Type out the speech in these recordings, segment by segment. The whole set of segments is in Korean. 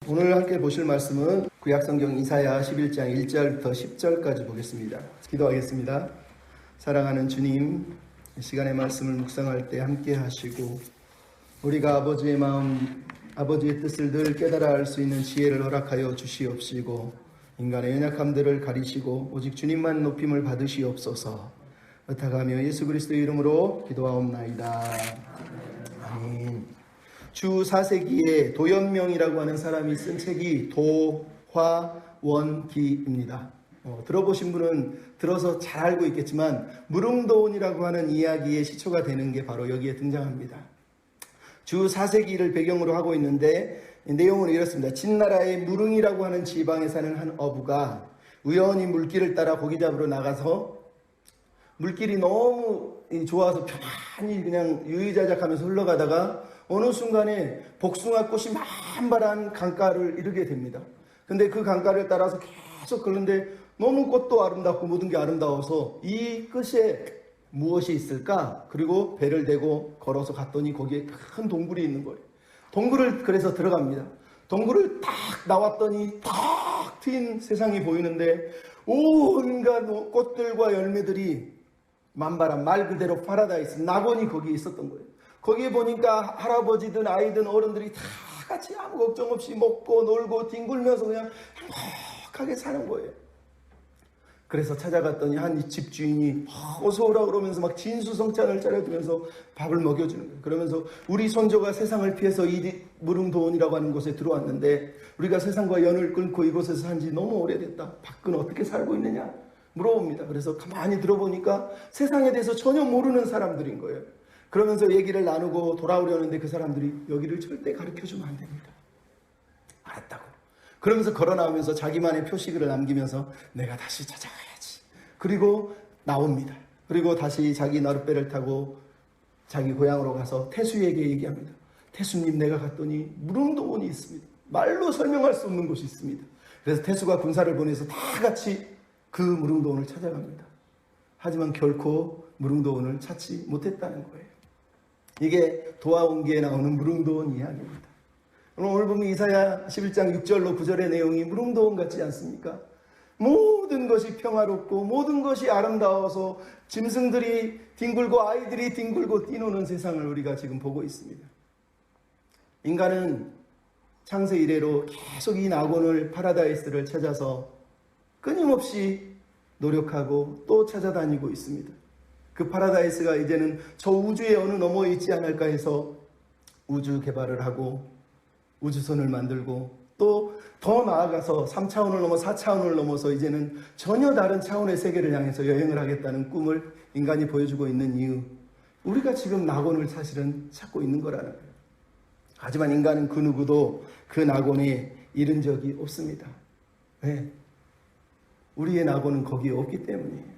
오늘 함께 보실 말씀은 구약성경 이사야 11장 1절부터 10절까지 보겠습니다. 기도하겠습니다. 사랑하는 주님, 시간의 말씀을 묵상할 때 함께 하시고 우리가 아버지의 마음, 아버지의 뜻을 늘 깨달아 알 수 있는 지혜를 허락하여 주시옵시고 인간의 연약함들을 가리시고 오직 주님만 높임을 받으시옵소서. 의탁하며 예수 그리스도의 이름으로 기도하옵나이다. 아멘. 주 4세기에 도연명이라고 하는 사람이 쓴 책이 도화원기입니다. 들어보신 분은 들어서 잘 알고 있겠지만 무릉도원이라고 하는 이야기의 시초가 되는 게 바로 여기에 등장합니다. 주 4세기를 배경으로 하고 있는데 내용은 이렇습니다. 진나라의 무릉이라고 하는 지방에 사는 한 어부가 우연히 물길을 따라 고기 잡으러 나가서 물길이 너무 좋아서 편안히 그냥 유유자적하면서 흘러가다가 어느 순간에 복숭아꽃이 만발한 강가를 이르게 됩니다. 근데 그 강가를 따라서 계속 걷는데 너무 꽃도 아름답고 모든 게 아름다워서 이 끝에 무엇이 있을까? 그리고 배를 대고 걸어서 갔더니 거기에 큰 동굴이 있는 거예요. 동굴을 그래서 들어갑니다. 동굴을 딱 나왔더니 탁 트인 세상이 보이는데 온갖 꽃들과 열매들이 만발한 말 그대로 파라다이스, 낙원이 거기에 있었던 거예요. 거기에 보니까 할아버지든 아이든 어른들이 다 같이 아무 걱정 없이 먹고 놀고 뒹굴면서 그냥 행복하게 사는 거예요. 그래서 찾아갔더니 한 집주인이 어서 오라 그러면서 막 진수성찬을 차려주면서 밥을 먹여주는 거예요. 그러면서 우리 손조가 세상을 피해서 이 무릉도원이라고 하는 곳에 들어왔는데 우리가 세상과 연을 끊고 이곳에서 산 지 너무 오래됐다. 밖은 어떻게 살고 있느냐 물어봅니다. 그래서 가만히 들어보니까 세상에 대해서 전혀 모르는 사람들인 거예요. 그러면서 얘기를 나누고 돌아오려는데 그 사람들이 여기를 절대 가르쳐주면 안 됩니다. 알았다고. 그러면서 걸어 나오면서 자기만의 표식을 남기면서 내가 다시 찾아가야지. 그리고 나옵니다. 그리고 다시 자기 나룻배를 타고 자기 고향으로 가서 태수에게 얘기합니다. 태수님, 내가 갔더니 무릉도원이 있습니다. 말로 설명할 수 없는 곳이 있습니다. 그래서 태수가 군사를 보내서 다 같이 그 무릉도원을 찾아갑니다. 하지만 결코 무릉도원을 찾지 못했다는 거예요. 이게 도화원기에 나오는 무릉도원 이야기입니다. 오늘 보면 이사야 11장 6절로 9절의 내용이 무릉도원 같지 않습니까? 모든 것이 평화롭고 모든 것이 아름다워서 짐승들이 뒹굴고 아이들이 뒹굴고 뛰노는 세상을 우리가 지금 보고 있습니다. 인간은 창세 이래로 계속 이 낙원을 파라다이스를 찾아서 끊임없이 노력하고 또 찾아다니고 있습니다. 그 파라다이스가 이제는 저 우주의 어느 너머에 있지 않을까 해서 우주 개발을 하고 우주선을 만들고 또 더 나아가서 3차원을 넘어 4차원을 넘어서 이제는 전혀 다른 차원의 세계를 향해서 여행을 하겠다는 꿈을 인간이 보여주고 있는 이유, 우리가 지금 낙원을 사실은 찾고 있는 거라는 거예요. 하지만 인간은 그 누구도 그 낙원에 이른 적이 없습니다. 왜? 우리의 낙원은 거기에 없기 때문이에요.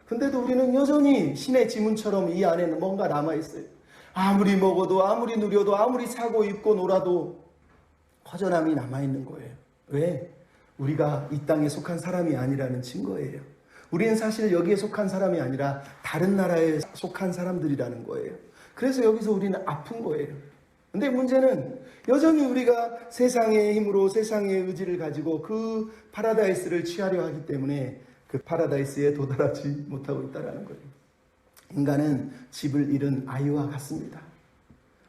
근데도 우리는 여전히 신의 지문처럼 이 안에는 뭔가 남아있어요. 아무리 먹어도 아무리 누려도 아무리 사고 입고 놀아도 허전함이 남아있는 거예요. 왜? 우리가 이 땅에 속한 사람이 아니라는 증거예요. 우리는 사실 여기에 속한 사람이 아니라 다른 나라에 속한 사람들이라는 거예요. 그래서 여기서 우리는 아픈 거예요. 근데 문제는 여전히 우리가 세상의 힘으로 세상의 의지를 가지고 그 파라다이스를 취하려 하기 때문에 그 파라다이스에 도달하지 못하고 있다는 거예요. 인간은 집을 잃은 아이와 같습니다.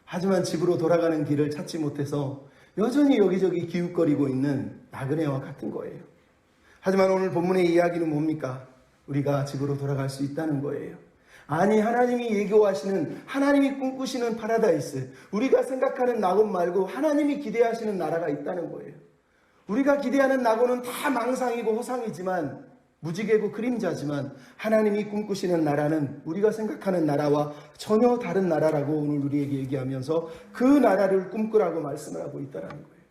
하지만 집으로 돌아가는 길을 찾지 못해서 여전히 여기저기 기웃거리고 있는 나그네와 같은 거예요. 하지만 오늘 본문의 이야기는 뭡니까? 우리가 집으로 돌아갈 수 있다는 거예요. 아니, 하나님이 예고하시는, 하나님이 꿈꾸시는 파라다이스, 우리가 생각하는 낙원 말고 하나님이 기대하시는 나라가 있다는 거예요. 우리가 기대하는 낙원은 다 망상이고 허상이지만, 무지개고 그림자지만 하나님이 꿈꾸시는 나라는 우리가 생각하는 나라와 전혀 다른 나라라고 오늘 우리에게 얘기하면서 그 나라를 꿈꾸라고 말씀을 하고 있다는 거예요.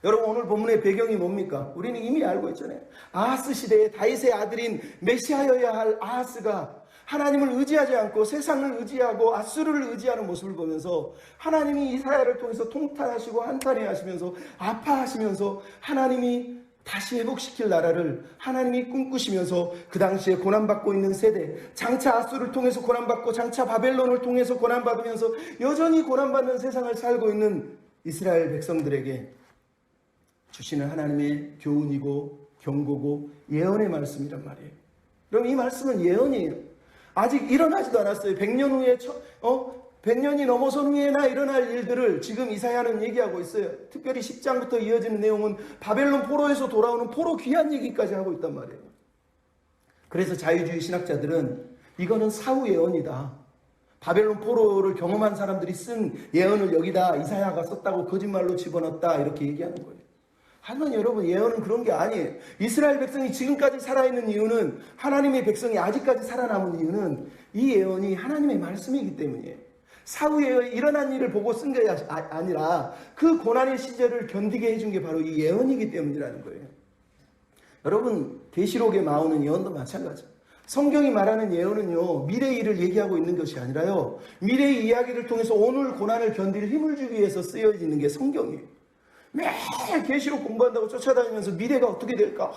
여러분, 오늘 본문의 배경이 뭡니까? 우리는 이미 알고 있잖아요. 아하스 시대에 다윗의 아들인 메시아여야 할 아하스가 하나님을 의지하지 않고 세상을 의지하고 아수르를 의지하는 모습을 보면서 하나님이 이스라엘을 통해서 통탄하시고 한탄해하시면서 아파하시면서 하나님이 다시 회복시킬 나라를 하나님이 꿈꾸시면서 그 당시에 고난받고 있는 세대, 장차 아수르를 통해서 고난받고 장차 바벨론을 통해서 고난받으면서 여전히 고난받는 세상을 살고 있는 이스라엘 백성들에게 주시는 하나님의 교훈이고 경고고 예언의 말씀이란 말이에요. 그럼 이 말씀은 예언이에요. 아직 일어나지도 않았어요. 100년 후에 100년이 넘어선 후에나 일어날 일들을 지금 이사야는 얘기하고 있어요. 특별히 10장부터 이어지는 내용은 바벨론 포로에서 돌아오는 포로 귀환 얘기까지 하고 있단 말이에요. 그래서 자유주의 신학자들은 이거는 사후 예언이다. 바벨론 포로를 경험한 사람들이 쓴 예언을 여기다 이사야가 썼다고 거짓말로 집어넣었다 이렇게 얘기하는 거예요. 하지만 여러분, 예언은 그런 게 아니에요. 이스라엘 백성이 지금까지 살아있는 이유는, 하나님의 백성이 아직까지 살아남은 이유는 이 예언이 하나님의 말씀이기 때문이에요. 사후에 일어난 일을 보고 쓴 게 아니라 그 고난의 시절을 견디게 해준 게 바로 이 예언이기 때문이라는 거예요. 여러분, 계시록에 나오는 예언도 마찬가지예요. 성경이 말하는 예언은요, 미래의 일을 얘기하고 있는 것이 아니라요, 미래의 이야기를 통해서 오늘 고난을 견딜 힘을 주기 위해서 쓰여지는 게 성경이에요. 매일 계시록 공부한다고 쫓아다니면서 미래가 어떻게 될까?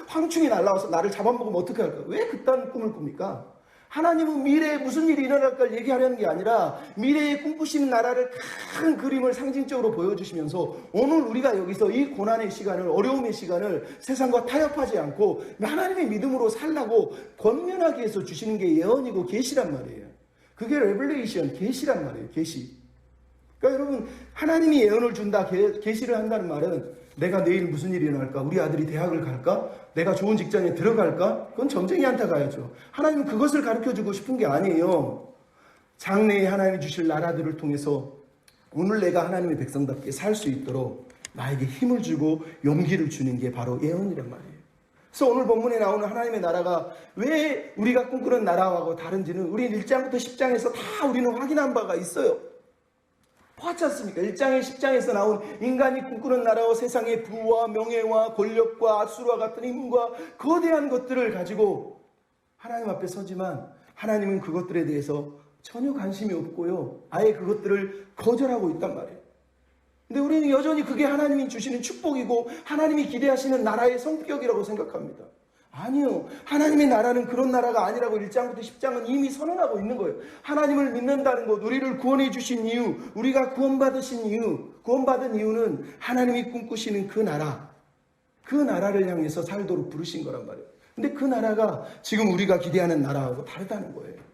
황충이 날라와서 나를 잡아먹으면 어떻게 할까? 왜 그딴 꿈을 꿉니까? 하나님은 미래에 무슨 일이 일어날까를 얘기하려는 게 아니라 미래에 꿈꾸시는 나라를 큰 그림을 상징적으로 보여주시면서 오늘 우리가 여기서 이 고난의 시간을, 어려움의 시간을 세상과 타협하지 않고 하나님의 믿음으로 살라고 권면하기 위해서 주시는 게 예언이고 계시란 말이에요. 그게 레벨레이션, 계시란 말이에요. 계시. 그러니까 여러분, 하나님이 예언을 준다, 계시를 한다는 말은 내가 내일 무슨 일이 일어날까? 우리 아들이 대학을 갈까? 내가 좋은 직장에 들어갈까? 그건 점쟁이한테 가야죠. 하나님은 그것을 가르쳐주고 싶은 게 아니에요. 장래에 하나님이 주실 나라들을 통해서 오늘 내가 하나님의 백성답게 살 수 있도록 나에게 힘을 주고 용기를 주는 게 바로 예언이란 말이에요. 그래서 오늘 본문에 나오는 하나님의 나라가 왜 우리가 꿈꾸는 나라하고 다른지는 우리 1장부터 10장에서 다 우리는 확인한 바가 있어요. 봤지 않습니까? 1장에 10장에서 나온 인간이 꿈꾸는 나라와 세상의 부와 명예와 권력과 아수르와 같은 힘과 거대한 것들을 가지고 하나님 앞에 서지만 하나님은 그것들에 대해서 전혀 관심이 없고요, 아예 그것들을 거절하고 있단 말이에요. 근데 우리는 여전히 그게 하나님이 주시는 축복이고 하나님이 기대하시는 나라의 성격이라고 생각합니다. 아니요. 하나님의 나라는 그런 나라가 아니라고 1장부터 10장은 이미 선언하고 있는 거예요. 하나님을 믿는다는 것, 우리를 구원해 주신 이유, 우리가 구원받으신 이유, 구원받은 이유는 하나님이 꿈꾸시는 그 나라, 그 나라를 향해서 살도록 부르신 거란 말이에요. 근데 그 나라가 지금 우리가 기대하는 나라하고 다르다는 거예요.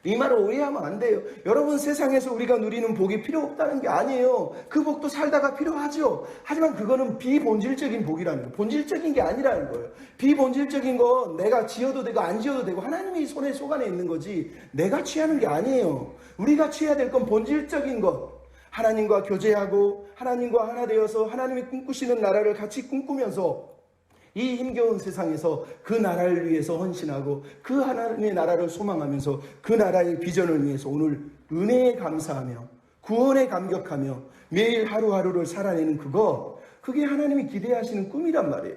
이 말을 오해하면 안 돼요. 여러분, 세상에서 우리가 누리는 복이 필요 없다는 게 아니에요. 그 복도 살다가 필요하죠. 하지만 그거는 비본질적인 복이라는 거예요. 본질적인 게 아니라는 거예요. 비본질적인 건 내가 지어도 되고 안 지어도 되고 하나님의 손에 속안에 있는 거지 내가 취하는 게 아니에요. 우리가 취해야 될 건 본질적인 것. 하나님과 교제하고 하나님과 하나 되어서 하나님이 꿈꾸시는 나라를 같이 꿈꾸면서 이 힘겨운 세상에서 그 나라를 위해서 헌신하고 그 하나님의 나라를 소망하면서 그 나라의 비전을 위해서 오늘 은혜에 감사하며 구원에 감격하며 매일 하루하루를 살아내는 그게 하나님이 기대하시는 꿈이란 말이에요.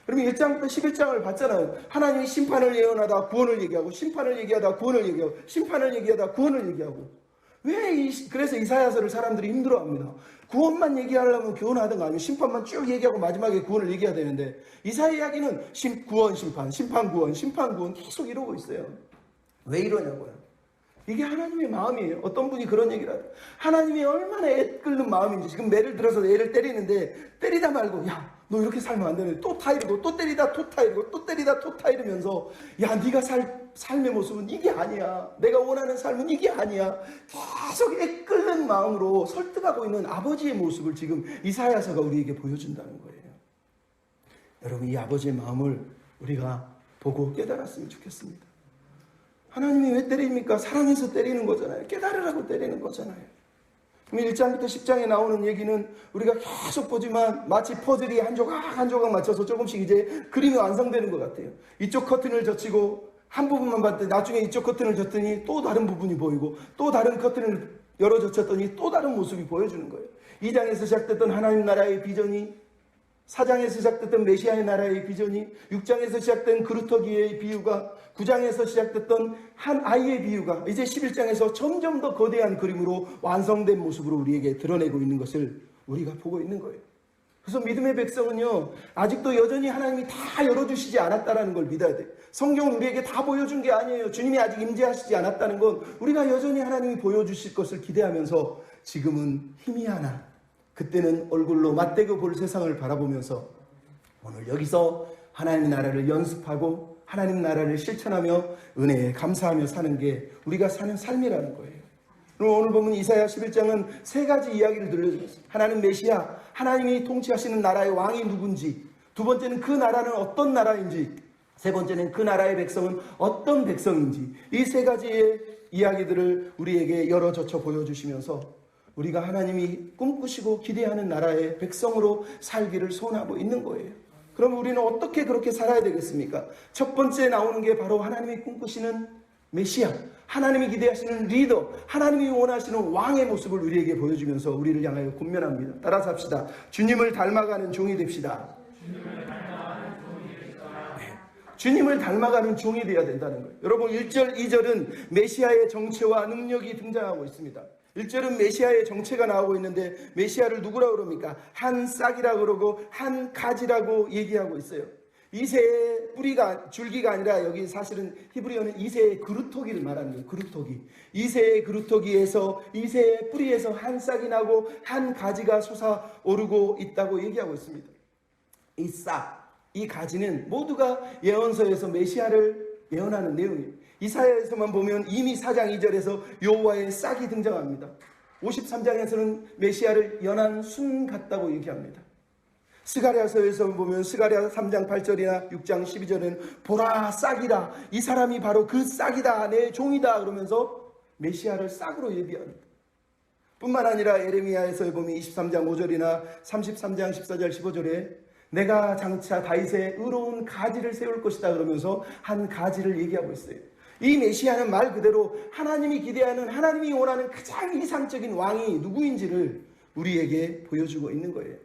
그러면 1장부터 11장을 봤잖아요. 하나님이 심판을 예언하다 구원을 얘기하고, 심판을 얘기하다 구원을 얘기하고, 심판을 얘기하다 구원을 얘기하고. 그래서 이사야서를 사람들이 힘들어합니다. 구원만 얘기하려면 교훈하든가 아니면 심판만 쭉 얘기하고 마지막에 구원을 얘기해야 되는데, 이사야 이야기는 구원 심판, 심판 구원, 심판 구원 계속 이러고 있어요. 왜 이러냐고요. 이게 하나님의 마음이에요. 어떤 분이 그런 얘기를 하죠. 하나님이 얼마나 애 끓는 마음인지. 지금 매를 들어서 애를 때리는데 때리다 말고, 야, 너 이렇게 살면 안 되네. 또 타이르고 또 때리다 토 타이르고 또 때리다 토 타이르면서, 야, 네가 삶의 모습은 이게 아니야. 내가 원하는 삶은 이게 아니야. 계속 애 끓는 마음으로 설득하고 있는 아버지의 모습을 지금 이사야서가 우리에게 보여준다는 거예요. 여러분, 이 아버지의 마음을 우리가 보고 깨달았으면 좋겠습니다. 하나님이 왜 때립니까? 사랑해서 때리는 거잖아요. 깨달으라고 때리는 거잖아요. 1장부터 10장에 나오는 얘기는 우리가 계속 보지만 마치 퍼즐이 한 조각 한 조각 맞춰서 조금씩 이제 그림이 완성되는 것 같아요. 이쪽 커튼을 젖히고 한 부분만 봤더니 나중에 이쪽 커튼을 젖더니 또 다른 부분이 보이고, 또 다른 커튼을 열어 젖혔더니 또 다른 모습이 보여주는 거예요. 2장에서 시작됐던 하나님 나라의 비전이, 4장에서 시작됐던 메시아의 나라의 비전이, 6장에서 시작된 그루터기의 비유가, 9장에서 시작됐던 한 아이의 비유가 이제 11장에서 점점 더 거대한 그림으로 완성된 모습으로 우리에게 드러내고 있는 것을 우리가 보고 있는 거예요. 그래서 믿음의 백성은요, 아직도 여전히 하나님이 다 열어주시지 않았다는 걸 믿어야 돼요. 성경은 우리에게 다 보여준 게 아니에요. 주님이 아직 임재하시지 않았다는 건 우리가 여전히 하나님이 보여주실 것을 기대하면서 지금은 희미하나 그때는 얼굴로 맞대고 볼 세상을 바라보면서 오늘 여기서 하나님의 나라를 연습하고 하나님 나라를 실천하며 은혜에 감사하며 사는 게 우리가 사는 삶이라는 거예요. 그럼 오늘 보면 이사야 11장은 세 가지 이야기를 들려주고 있습니다. 하나님 메시아, 하나님이 통치하시는 나라의 왕이 누군지, 두 번째는 그 나라는 어떤 나라인지, 세 번째는 그 나라의 백성은 어떤 백성인지, 이 세 가지의 이야기들을 우리에게 열어젖혀 보여주시면서 우리가 하나님이 꿈꾸시고 기대하는 나라의 백성으로 살기를 소원하고 있는 거예요. 그럼 우리는 어떻게 그렇게 살아야 되겠습니까? 첫 번째 나오는 게 바로 하나님이 꿈꾸시는 메시아, 하나님이 기대하시는 리더, 하나님이 원하시는 왕의 모습을 우리에게 보여주면서 우리를 향하여 권면합니다. 따라서 합시다. 주님을 닮아가는 종이 됩시다. 주님을 닮아가는 종이 되어야 된다는 거예요. 여러분 1절, 2절은 메시아의 정체와 능력이 등장하고 있습니다. 1절은 메시아의 정체가 나오고 있는데 메시아를 누구라고 그럽니까? 한 싹이라고 그러고 한 가지라고 얘기하고 있어요. 이새의 뿌리가 줄기가 아니라 여기 사실은 히브리어는 이새의 그루터기를 말하는 거예요. 그루터기. 이새의 그루터기에서 이새의 뿌리에서 한 싹이 나고 한 가지가 솟아오르고 있다고 얘기하고 있습니다. 이 싹, 이 가지는 모두가 예언서에서 메시아를 예언하는 내용이에요. 이사야에서만 보면 이미 4장 2절에서 여호와의 싹이 등장합니다. 53장에서는 메시아를 연한 순 같다고 얘기합니다. 스가랴서에서 보면 스가랴 3장 8절이나 6장 12절에는 보라 싹이라, 이 사람이 바로 그 싹이다, 내 종이다 그러면서 메시아를 싹으로 예비합니다. 뿐만 아니라 에레미야에서 보면 23장 5절이나 33장 14절 15절에 내가 장차 다윗의 의로운 가지를 세울 것이다 그러면서 한 가지를 얘기하고 있어요. 이 메시아는 말 그대로 하나님이 기대하는, 하나님이 원하는 가장 이상적인 왕이 누구인지를 우리에게 보여주고 있는 거예요.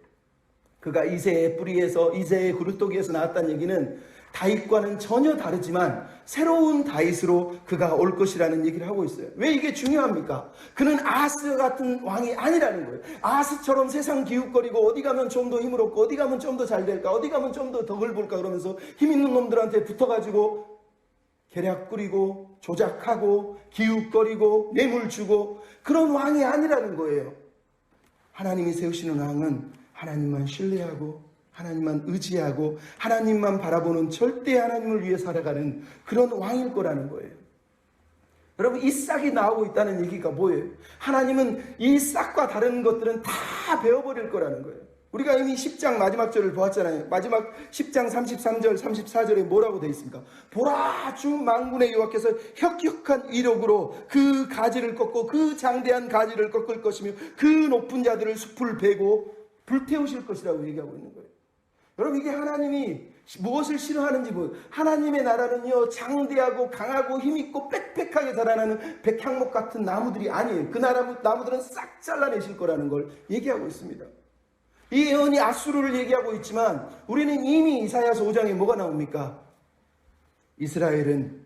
그가 이새의 뿌리에서, 이새의 그루터기에서 나왔다는 얘기는 다윗과는 전혀 다르지만 새로운 다윗으로 그가 올 것이라는 얘기를 하고 있어요. 왜 이게 중요합니까? 그는 아하스 같은 왕이 아니라는 거예요. 아하스처럼 세상 기웃거리고 어디 가면 좀 더 힘을 얻고 어디 가면 좀 더 잘 될까, 어디 가면 좀 더 덕을 볼까 그러면서 힘 있는 놈들한테 붙어가지고 계략 꾸리고 조작하고 기웃거리고 뇌물 주고 그런 왕이 아니라는 거예요. 하나님이 세우시는 왕은 하나님만 신뢰하고 하나님만 의지하고 하나님만 바라보는 절대 하나님을 위해 살아가는 그런 왕일 거라는 거예요. 여러분 이 싹이 나오고 있다는 얘기가 뭐예요? 하나님은 이 싹과 다른 것들은 다 베어버릴 거라는 거예요. 우리가 이미 10장 마지막 절을 보았잖아요. 마지막 10장 33절 34절에 뭐라고 되어 있습니까? 보라 주 만군의 여호와께서 혁혁한 위력으로 그 가지를 꺾고 그 장대한 가지를 꺾을 것이며 그 높은 자들을 숲을 베고 불태우실 것이라고 얘기하고 있는 거예요. 여러분 이게 하나님이 무엇을 싫어하는지 보여요. 하나님의 나라는요 장대하고 강하고 힘있고 빽빽하게 자라나는 백향목 같은 나무들이 아니에요. 그 나무들은 싹 잘라내실 거라는 걸 얘기하고 있습니다. 이 예언이 아수르를 얘기하고 있지만 우리는 이미 이사야서 5장에 뭐가 나옵니까? 이스라엘은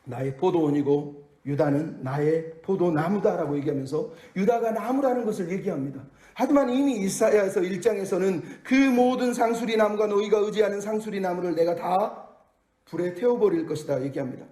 나의 포도원이고 유다는 나의 포도나무다라고 얘기하면서 유다가 나무라는 것을 얘기합니다. 하지만 이미 이사야서 1장에서는 그 모든 상수리 나무가 너희가 의지하는 상수리 나무를 내가 다 불에 태워버릴 것이다 얘기합니다.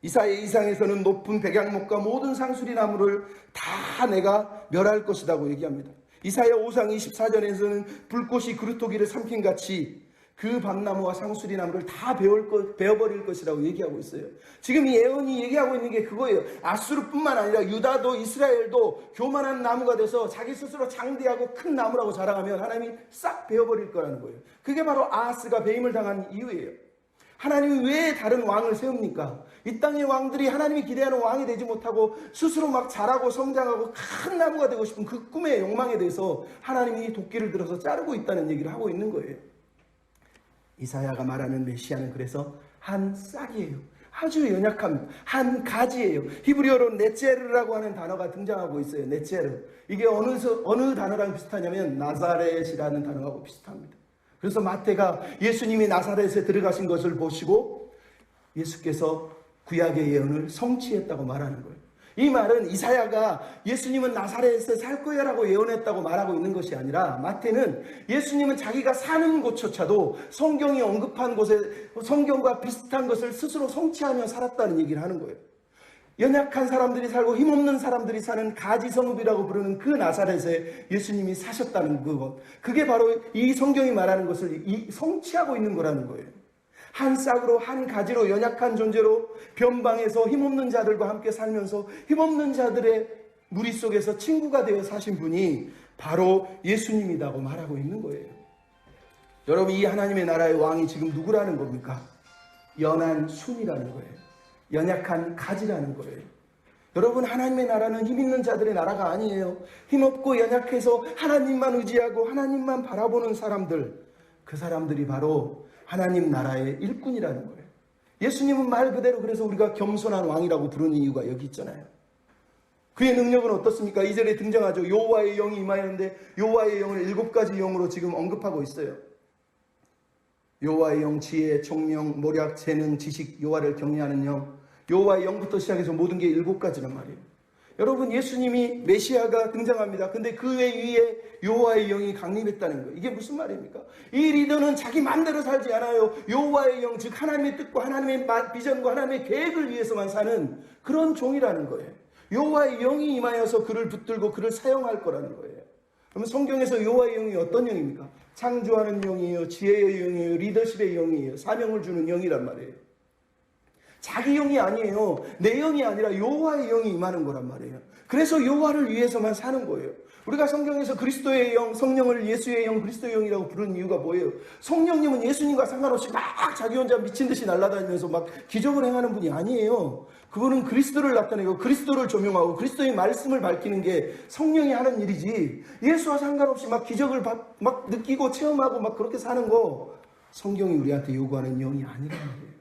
이사야 2장에서는 높은 백향목과 모든 상수리 나무를 다 내가 멸할 것이라고 얘기합니다. 이사야 5장 24절에서는 불꽃이 그루터기를 삼킨 같이 그 밤나무와 상수리 나무를 다 베어버릴 것이라고 얘기하고 있어요. 지금 이 예언이 얘기하고 있는 게 그거예요. 아수르뿐만 아니라 유다도 이스라엘도 교만한 나무가 돼서 자기 스스로 장대하고 큰 나무라고 자랑하면 하나님이 싹 베어버릴 거라는 거예요. 그게 바로 아하스가 배임을 당한 이유예요. 하나님이 왜 다른 왕을 세웁니까? 이 땅의 왕들이 하나님이 기대하는 왕이 되지 못하고 스스로 막 자라고 성장하고 큰 나무가 되고 싶은 그 꿈의 욕망에 대해서 하나님이 도끼를 들어서 자르고 있다는 얘기를 하고 있는 거예요. 이사야가 말하는 메시아는 그래서 한 싹이에요. 아주 연약합니다. 한 가지예요. 히브리어로 네체르라고 하는 단어가 등장하고 있어요. 네체르. 이게 어느 단어랑 비슷하냐면 나사렛이라는 단어하고 비슷합니다. 그래서 마태가 예수님이 나사렛에 들어가신 것을 보시고 예수께서 구약의 예언을 성취했다고 말하는 거예요. 이 말은 이사야가 예수님은 나사렛에 살 거야라고 예언했다고 말하고 있는 것이 아니라 마태는 예수님은 자기가 사는 곳조차도 성경이 언급한 곳에 성경과 비슷한 것을 스스로 성취하며 살았다는 얘기를 하는 거예요. 연약한 사람들이 살고 힘없는 사람들이 사는 가지성읍이라고 부르는 그 나사렛에 예수님이 사셨다는 그것, 그게 바로 이 성경이 말하는 것을 성취하고 있는 거라는 거예요. 한 싹으로, 한 가지로, 연약한 존재로 변방에서 힘없는 자들과 함께 살면서 힘없는 자들의 무리 속에서 친구가 되어 사신 분이 바로 예수님이라고 말하고 있는 거예요. 여러분, 이 하나님의 나라의 왕이 지금 누구라는 겁니까? 연한 순이라는 거예요. 연약한 가지라는 거예요. 여러분, 하나님의 나라는 힘 있는 자들의 나라가 아니에요. 힘없고 연약해서 하나님만 의지하고 하나님만 바라보는 사람들, 그 사람들이 바로 하나님 나라의 일꾼이라는 거예요. 예수님은 말 그대로 그래서 우리가 겸손한 왕이라고 부르는 이유가 여기 있잖아요. 그의 능력은 어떻습니까? 2절에 등장하죠. 여호와의 영이 임하였는데 여호와의 영을 7가지 영으로 지금 언급하고 있어요. 여호와의 영, 지혜, 총명, 모략, 재능, 지식, 여호와를 경외하는 영. 여호와의 영부터 시작해서 모든 게 7가지란 말이에요. 여러분, 예수님이 메시아가 등장합니다. 근데 그 위에 여호와의 영이 강림했다는 거예요. 이게 무슨 말입니까? 이 리더는 자기 마음대로 살지 않아요. 여호와의 영, 즉 하나님의 뜻과 하나님의 비전과 하나님의 계획을 위해서만 사는 그런 종이라는 거예요. 여호와의 영이 임하여서 그를 붙들고 그를 사용할 거라는 거예요. 그러면 성경에서 여호와의 영이 어떤 영입니까? 창조하는 영이에요. 지혜의 영이에요. 리더십의 영이에요. 사명을 주는 영이란 말이에요. 자기 영이 아니에요. 내 영이 아니라 여호와의 영이 임하는 거란 말이에요. 그래서 여호와를 위해서만 사는 거예요. 우리가 성경에서 그리스도의 영, 성령을 예수의 영, 그리스도의 영이라고 부르는 이유가 뭐예요? 성령님은 예수님과 상관없이 막 자기 혼자 미친 듯이 날아다니면서 막 기적을 행하는 분이 아니에요. 그분은 그리스도를 나타내고 그리스도를 조명하고 그리스도의 말씀을 밝히는 게 성령이 하는 일이지, 예수와 상관없이 막 기적을 막 느끼고 체험하고 막 그렇게 사는 거 성경이 우리한테 요구하는 영이 아니란 말이에요.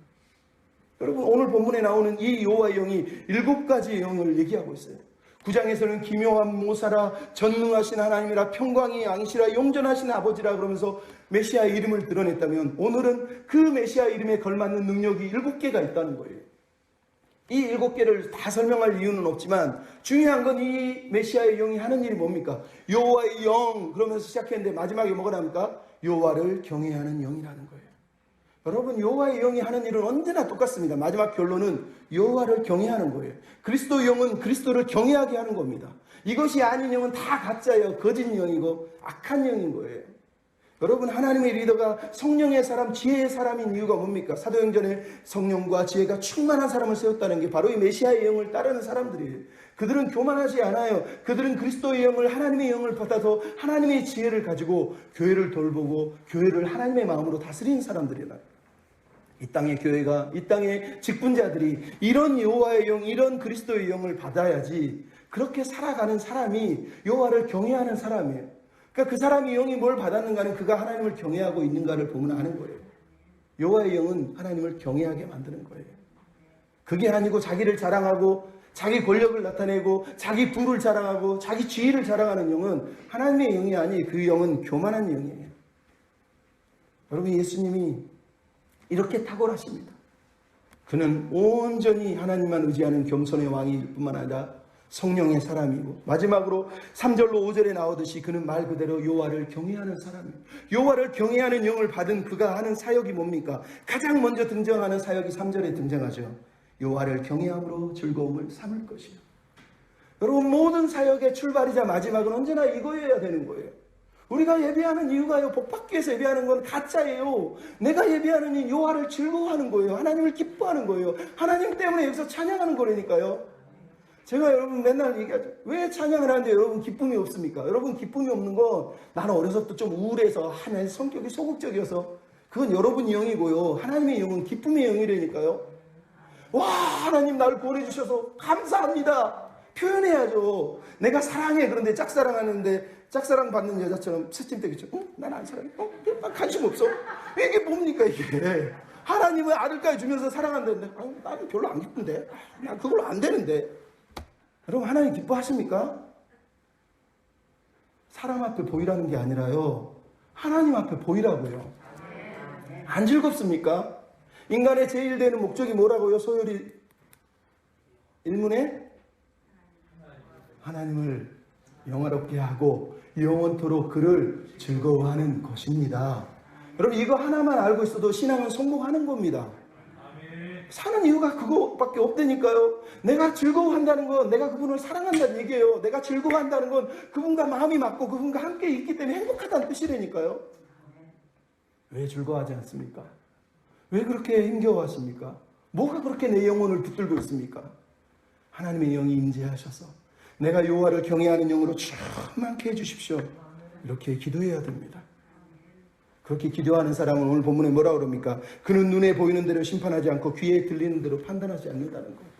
여러분, 오늘 본문에 나오는 이 여호와의 영이 7가지의 영을 얘기하고 있어요. 9장에서는 기묘한 모사라, 전능하신 하나님이라, 평강이 양이시라, 용전하신 아버지라 그러면서 메시아의 이름을 드러냈다면, 오늘은 그 메시아 이름에 걸맞는 능력이 7개가 있다는 거예요. 이 7개를 다 설명할 이유는 없지만 중요한 건 이 메시아의 영이 하는 일이 뭡니까? 여호와의 영 그러면서 시작했는데 마지막에 뭐가 나옵니까? 여호와를 경외하는 영이라는 거예요. 여러분, 여호와의 영이 하는 일은 언제나 똑같습니다. 마지막 결론은 여호와를 경외하는 거예요. 그리스도의 영은 그리스도를 경외하게 하는 겁니다. 이것이 아닌 영은 다 가짜예요. 거짓 영이고 악한 영인 거예요. 여러분, 하나님의 리더가 성령의 사람, 지혜의 사람인 이유가 뭡니까? 사도행전에 성령과 지혜가 충만한 사람을 세웠다는 게 바로 이 메시아의 영을 따르는 사람들이에요. 그들은 교만하지 않아요. 그들은 그리스도의 영을, 하나님의 영을 받아서 하나님의 지혜를 가지고 교회를 돌보고 교회를 하나님의 마음으로 다스리는 사람들이라. 이 땅의 교회가, 이 땅의 직분자들이 이런 여호와의 영, 이런 그리스도의 영을 받아야지 그렇게 살아가는 사람이 여호와를 경외하는 사람이에요. 그러니까 그 사람이 영이 뭘 받았는가는 그가 하나님을 경외하고 있는가를 보면 아는 거예요. 여호와의 영은 하나님을 경외하게 만드는 거예요. 그게 아니고 자기를 자랑하고 자기 권력을 나타내고 자기 부를 자랑하고 자기 지위를 자랑하는 영은 하나님의 영이 아니, 그 영은 교만한 영이에요. 여러분, 예수님이 이렇게 탁월하십니다. 그는 온전히 하나님만 의지하는 겸손의 왕일 뿐만 아니라 성령의 사람이고, 마지막으로 3절로 5절에 나오듯이 그는 말 그대로 여호와를 경외하는 사람이에요. 여호와를 경외하는 영을 받은 그가 하는 사역이 뭡니까? 가장 먼저 등장하는 사역이 3절에 등장하죠. 여호와를 경외함으로 즐거움을 삼을 것이요. 여러분, 모든 사역의 출발이자 마지막은 언제나 이거여야 되는 거예요. 우리가 예배하는 이유가요, 복받기 위해서 예배하는 건 가짜예요. 내가 예배하는 이 여호와를 즐거워하는 거예요. 하나님을 기뻐하는 거예요. 하나님 때문에 여기서 찬양하는 거라니까요. 제가 여러분 맨날 얘기하죠. 왜 찬양을 하는데 여러분 기쁨이 없습니까? 여러분 기쁨이 없는 건 나는 어려서부터 좀 우울해서 내 성격이 소극적이어서 그건 여러분이 영이고요. 하나님의 영은 기쁨의 영이라니까요. 와, 하나님 나를 구원해 주셔서 감사합니다. 표현해야죠. 내가 사랑해. 그런데 짝사랑하는데 짝사랑 받는 여자처럼 새침대기죠. 난 안 사랑해. 관심 없어. 이게 뭡니까 이게. 하나님은 아들까지 주면서 사랑한다는데 나는 별로 안 기쁜데. 난 그걸로 안 되는데. 여러분, 하나님 기뻐하십니까? 사람 앞에 보이라는 게 아니라요, 하나님 앞에 보이라고요. 안 즐겁습니까? 인간의 제일 되는 목적이 뭐라고요? 소요리 1문에 하나님을 영화롭게 하고 영원토록 그를 즐거워하는 것입니다. 여러분, 이거 하나만 알고 있어도 신앙은 성공하는 겁니다. 사는 이유가 그거밖에 없다니까요. 내가 즐거워한다는 건 내가 그분을 사랑한다는 얘기예요. 내가 즐거워한다는 건 그분과 마음이 맞고 그분과 함께 있기 때문에 행복하다는 뜻이라니까요. 왜 즐거워하지 않습니까? 왜 그렇게 힘겨워하십니까? 뭐가 그렇게 내 영혼을 붙들고 있습니까? 하나님의 영이 임재하셔서 내가 여호와를 경외하는 영으로 충만케 해주십시오. 이렇게 기도해야 됩니다. 그렇게 기도하는 사람은 오늘 본문에 뭐라고 그럽니까? 그는 눈에 보이는 대로 심판하지 않고 귀에 들리는 대로 판단하지 않는다는 거예요.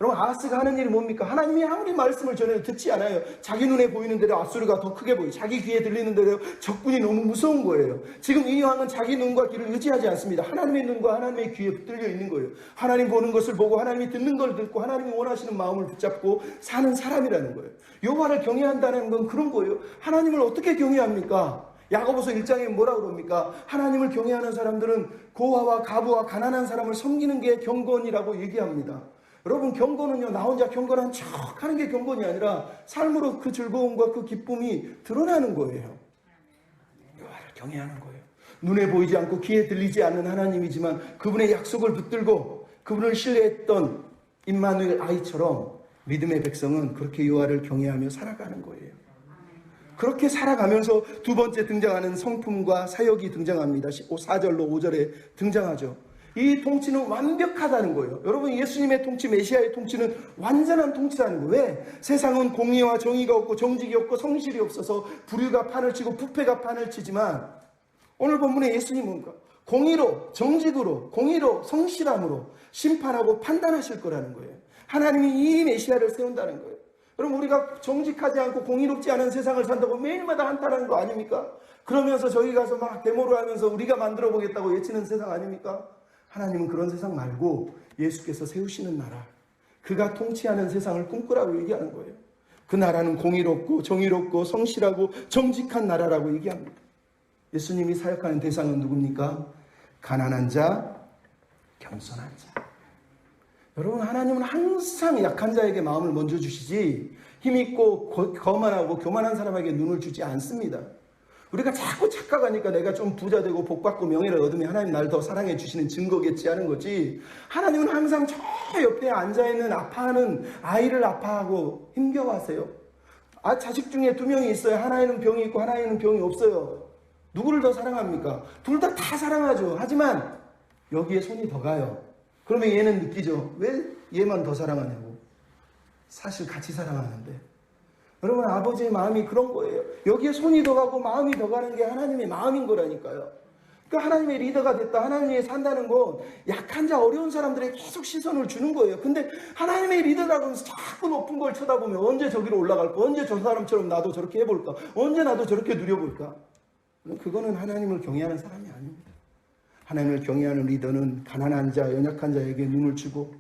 여러분, 아하스가 하는 일이 뭡니까? 하나님이 아무리 말씀을 전해도 듣지 않아요. 자기 눈에 보이는 대로 아수르가 더 크게 보여요. 자기 귀에 들리는 대로 적군이 너무 무서운 거예요. 지금 이 왕은 자기 눈과 귀를 의지하지 않습니다. 하나님의 눈과 하나님의 귀에 붙들려 있는 거예요. 하나님 보는 것을 보고 하나님이 듣는 걸 듣고 하나님이 원하시는 마음을 붙잡고 사는 사람이라는 거예요. 여호와를 경외한다는 건 그런 거예요. 하나님을 어떻게 경외합니까? 야고보서 1장에 뭐라 그럽니까? 하나님을 경외하는 사람들은 고아와 가부와 가난한 사람을 섬기는 게 경건이라고 얘기합니다. 여러분, 경건은요, 나 혼자 경건한 척 하는 게 경건이 아니라 삶으로 그 즐거움과 그 기쁨이 드러나는 거예요. 여호와를 경외하는 거예요. 눈에 보이지 않고 귀에 들리지 않는 하나님이지만 그분의 약속을 붙들고 그분을 신뢰했던 임마누엘 아이처럼 믿음의 백성은 그렇게 여호와를 경외하며 살아가는 거예요. 그렇게 살아가면서 두 번째 등장하는 성품과 사역이 등장합니다. 4절로 5절에 등장하죠. 이 통치는 완벽하다는 거예요. 여러분, 예수님의 통치, 메시아의 통치는 완전한 통치라는 거예요. 왜? 세상은 공의와 정의가 없고 정직이 없고 성실이 없어서 불의가 판을 치고 부패가 판을 치지만 오늘 본문에 예수님은 뭔가 공의로, 정직으로, 공의로, 성실함으로 심판하고 판단하실 거라는 거예요. 하나님이 이 메시아를 세운다는 거예요. 여러분, 우리가 정직하지 않고 공의롭지 않은 세상을 산다고 매일마다 한탄하는 거 아닙니까? 그러면서 저기 가서 막 데모를 하면서 우리가 만들어 보겠다고 외치는 세상 아닙니까? 하나님은 그런 세상 말고 예수께서 세우시는 나라, 그가 통치하는 세상을 꿈꾸라고 얘기하는 거예요. 그 나라는 공의롭고 정의롭고 성실하고 정직한 나라라고 얘기합니다. 예수님이 사역하는 대상은 누굽니까? 가난한 자, 겸손한 자. 여러분, 하나님은 항상 약한 자에게 마음을 먼저 주시지 힘있고 거만하고 교만한 사람에게 눈을 주지 않습니다. 우리가 자꾸 착각하니까 내가 좀 부자 되고 복받고 명예를 얻으면 하나님 날 더 사랑해 주시는 증거겠지 하는 거지, 하나님은 항상 저 옆에 앉아있는 아파하는 아이를 아파하고 힘겨워하세요. 자식 중에 2명이 있어요. 하나에는 병이 있고 하나에는 병이 없어요. 누구를 더 사랑합니까? 둘 다 사랑하죠. 하지만 여기에 손이 더 가요. 그러면 얘는 느끼죠. 왜 얘만 더 사랑하냐고. 사실 같이 사랑하는데. 여러분, 아버지의 마음이 그런 거예요. 여기에 손이 더 가고 마음이 더 가는 게 하나님의 마음인 거라니까요. 그러니까 하나님의 리더가 됐다, 하나님이 산다는 건 약한 자, 어려운 사람들에게 계속 시선을 주는 거예요. 근데 하나님의 리더라고 하면서 자꾸 높은 걸 쳐다보면 언제 저기로 올라갈까? 언제 저 사람처럼 나도 저렇게 해볼까? 언제 나도 저렇게 누려볼까? 그거는 하나님을 경외하는 사람이 아닙니다. 하나님을 경외하는 리더는 가난한 자, 연약한 자에게 눈을 주고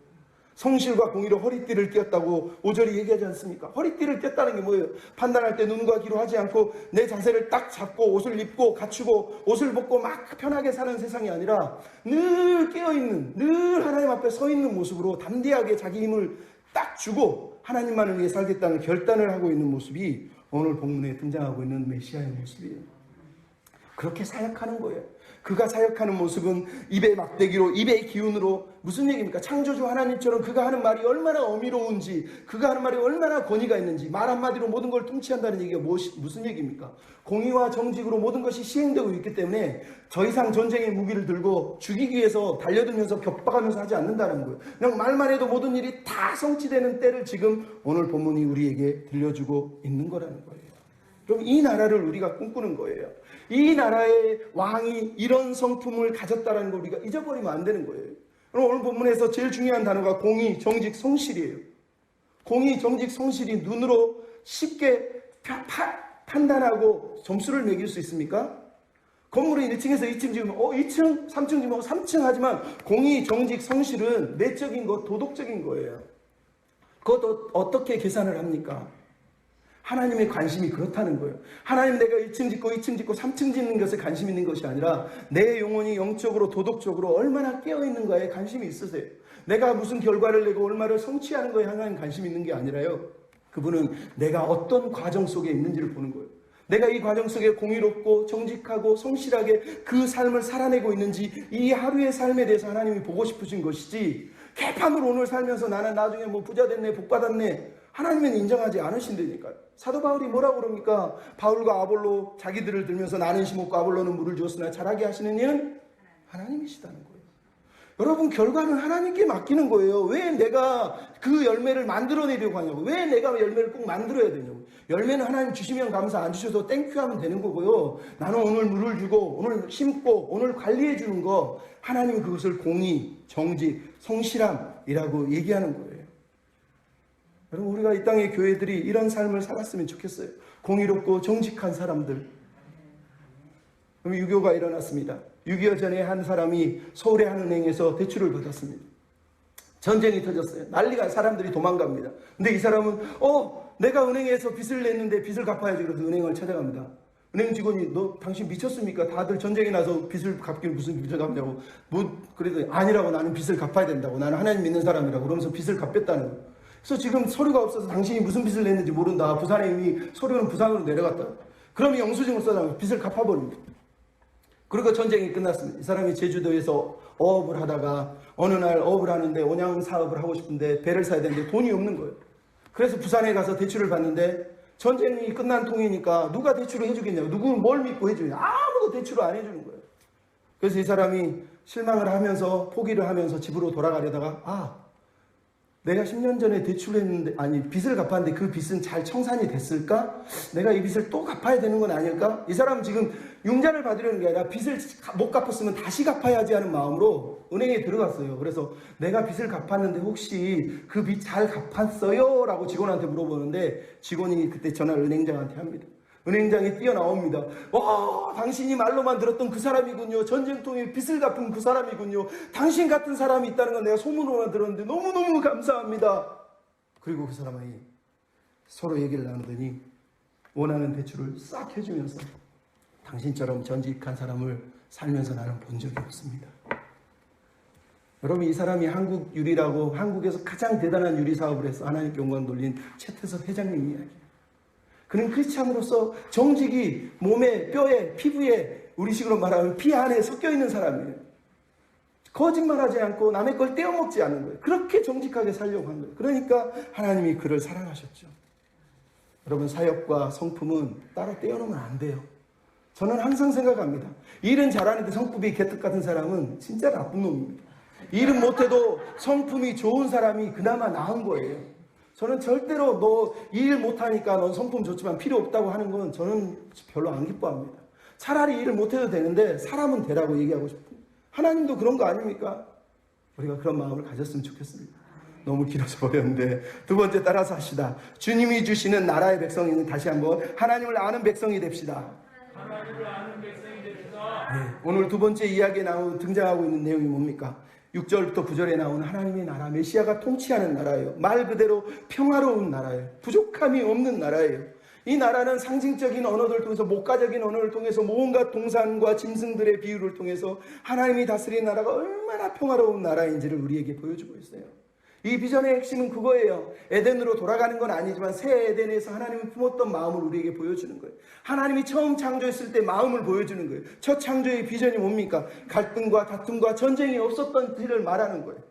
성실과 공의로 허리띠를 띄었다고 5절이 얘기하지 않습니까? 허리띠를 띄었다는 게 뭐예요? 판단할 때 눈과 귀로 하지 않고 내 자세를 딱 잡고 옷을 입고 갖추고 옷을 벗고 막 편하게 사는 세상이 아니라 늘 깨어있는, 늘 하나님 앞에 서 있는 모습으로 담대하게 자기 힘을 딱 주고 하나님만을 위해 살겠다는 결단을 하고 있는 모습이 오늘 본문에 등장하고 있는 메시아의 모습이에요. 그렇게 사역하는 거예요. 그가 사역하는 모습은 입의 막대기로, 입의 기운으로, 무슨 얘기입니까? 창조주 하나님처럼 그가 하는 말이 얼마나 어미로운지, 그가 하는 말이 얼마나 권위가 있는지, 말 한마디로 모든 걸 통치한다는 얘기가 무슨 얘기입니까? 공의와 정직으로 모든 것이 시행되고 있기 때문에 더 이상 전쟁의 무기를 들고 죽이기 위해서 달려들면서 격박하면서 하지 않는다는 거예요. 그냥 말만 해도 모든 일이 다 성취되는 때를 지금 오늘 본문이 우리에게 들려주고 있는 거라는 거예요. 그럼 이 나라를 우리가 꿈꾸는 거예요. 이 나라의 왕이 이런 성품을 가졌다는 걸 우리가 잊어버리면 안 되는 거예요. 그럼 오늘 본문에서 제일 중요한 단어가 공의, 정직, 성실이에요. 공의, 정직, 성실이 눈으로 쉽게 판단하고 점수를 매길 수 있습니까? 건물이 1층에서 2층 지으면 2층, 3층 지으면 3층 하지만 공의, 정직, 성실은 내적인 것, 도덕적인 거예요. 그것도 어떻게 계산을 합니까? 하나님의 관심이 그렇다는 거예요. 하나님, 내가 1층 짓고 2층 짓고 3층 짓는 것에 관심 있는 것이 아니라 내 영혼이 영적으로 도덕적으로 얼마나 깨어있는가에 관심이 있으세요. 내가 무슨 결과를 내고 얼마를 성취하는 거에 향한 관심이 있는 게 아니라요, 그분은 내가 어떤 과정 속에 있는지를 보는 거예요. 내가 이 과정 속에 공의롭고 정직하고 성실하게 그 삶을 살아내고 있는지 이 하루의 삶에 대해서 하나님이 보고 싶으신 것이지, 개판으로 오늘 살면서 나는 나중에 뭐 부자 됐네, 복 받았네, 하나님은 인정하지 않으신다니까요. 사도 바울이 뭐라고 그럽니까? 바울과 아볼로 자기들을 들면서 나는 심었고 아볼로는 물을 주었으나 자라게 하시는 이는 하나님이시다는 거예요. 여러분, 결과는 하나님께 맡기는 거예요. 왜 내가 그 열매를 만들어내려고 하냐고. 왜 내가 열매를 꼭 만들어야 되냐고. 열매는 하나님 주시면 감사, 안 주셔도 땡큐 하면 되는 거고요. 나는 오늘 물을 주고 오늘 심고 오늘 관리해 주는 거, 하나님은 그것을 공의, 정직, 성실함이라고 얘기하는 거예요. 여러분, 우리가 이 땅의 교회들이 이런 삶을 살았으면 좋겠어요. 공의롭고 정직한 사람들. 그럼 유교가 일어났습니다. 6.25 전에 한 사람이 서울의 한 은행에서 대출을 받았습니다. 전쟁이 터졌어요. 난리가, 사람들이 도망갑니다. 근데 이 사람은 내가 은행에서 빚을 냈는데 빚을 갚아야지. 그래서 은행을 찾아갑니다. 은행 직원이 당신 미쳤습니까? 다들 전쟁이 나서 빚을 갚기를 무슨 빚을 갚냐고. 그래도 아니라고, 나는 빚을 갚아야 된다고. 나는 하나님 믿는 사람이라고. 그러면서 빚을 갚겠다는 거예요. 그래서 지금 서류가 없어서 당신이 무슨 빚을 냈는지 모른다. 부산에 이미 서류는 부산으로 내려갔다. 그러면 영수증을 써서 빚을 갚아버립니다. 그리고 전쟁이 끝났습니다. 이 사람이 제주도에서 어업을 하다가 어느 날 어업을 하는데 온양 사업을 하고 싶은데 배를 사야 되는데 돈이 없는 거예요. 그래서 부산에 가서 대출을 받는데 전쟁이 끝난 통이니까 누가 대출을 해주겠냐고. 누구는 뭘 믿고 해주냐. 아무도 대출을 안 해주는 거예요. 그래서 이 사람이 실망을 하면서 포기를 하면서 집으로 돌아가려다가 내가 10년 전에 대출을 했는데, 빚을 갚았는데 그 빚은 잘 청산이 됐을까? 내가 이 빚을 또 갚아야 되는 건 아닐까? 이 사람은 지금 융자를 받으려는 게 아니라 빚을 못 갚았으면 다시 갚아야지 하는 마음으로 은행에 들어갔어요. 그래서 내가 빚을 갚았는데 혹시 그 빚 잘 갚았어요? 라고 직원한테 물어보는데, 직원이 그때 전화를 은행장한테 합니다. 은행장이 뛰어나옵니다. 당신이 말로만 들었던 그 사람이군요. 전쟁통에 빚을 갚은 그 사람이군요. 당신 같은 사람이 있다는 건 내가 소문으로만 들었는데 너무너무 감사합니다. 그리고 그 사람이 서로 얘기를 나누더니 원하는 대출을 싹 해주면서, 당신처럼 전직한 사람을 살면서 나는 본 적이 없습니다. 여러분, 이 사람이 한국 유리라고, 한국에서 가장 대단한 유리 사업을 해서 하나님께 영광 돌린 최태섭 회장님 이야기예요. 그는 크리스찬으로서 정직이 몸에, 뼈에, 피부에, 우리식으로 말하면 피 안에 섞여 있는 사람이에요. 거짓말하지 않고 남의 걸 떼어먹지 않는 거예요. 그렇게 정직하게 살려고 한 거예요. 그러니까 하나님이 그를 사랑하셨죠. 여러분, 사역과 성품은 따로 떼어놓으면 안 돼요. 저는 항상 생각합니다. 일은 잘하는데 성품이 개떡 같은 사람은 진짜 나쁜 놈입니다. 일은 못해도 성품이 좋은 사람이 그나마 나은 거예요. 저는 절대로 너 일 못하니까 넌 성품 좋지만 필요 없다고 하는 건 저는 별로 안 기뻐합니다. 차라리 일을 못해도 되는데 사람은 되라고 얘기하고 싶습니다. 하나님도 그런 거 아닙니까? 우리가 그런 마음을 가졌으면 좋겠습니다. 너무 길어져 버렸는데, 두 번째 따라서 합시다. 주님이 주시는 나라의 백성이는, 다시 한번 하나님을 아는 백성이 됩시다. 하나님을 아는 백성이 됩시다. 네, 오늘 두 번째 이야기에 등장하고 있는 내용이 뭡니까? 6절부터 9절에 나오는 하나님의 나라, 메시아가 통치하는 나라예요. 말 그대로 평화로운 나라예요. 부족함이 없는 나라예요. 이 나라는 상징적인 언어들을 통해서, 목가적인 언어를 통해서, 온갖 동산과 짐승들의 비유를 통해서 하나님이 다스리는 나라가 얼마나 평화로운 나라인지를 우리에게 보여주고 있어요. 이 비전의 핵심은 그거예요. 에덴으로 돌아가는 건 아니지만 새 에덴에서 하나님이 품었던 마음을 우리에게 보여주는 거예요. 하나님이 처음 창조했을 때 마음을 보여주는 거예요. 첫 창조의 비전이 뭡니까? 갈등과 다툼과 전쟁이 없었던 때를 말하는 거예요.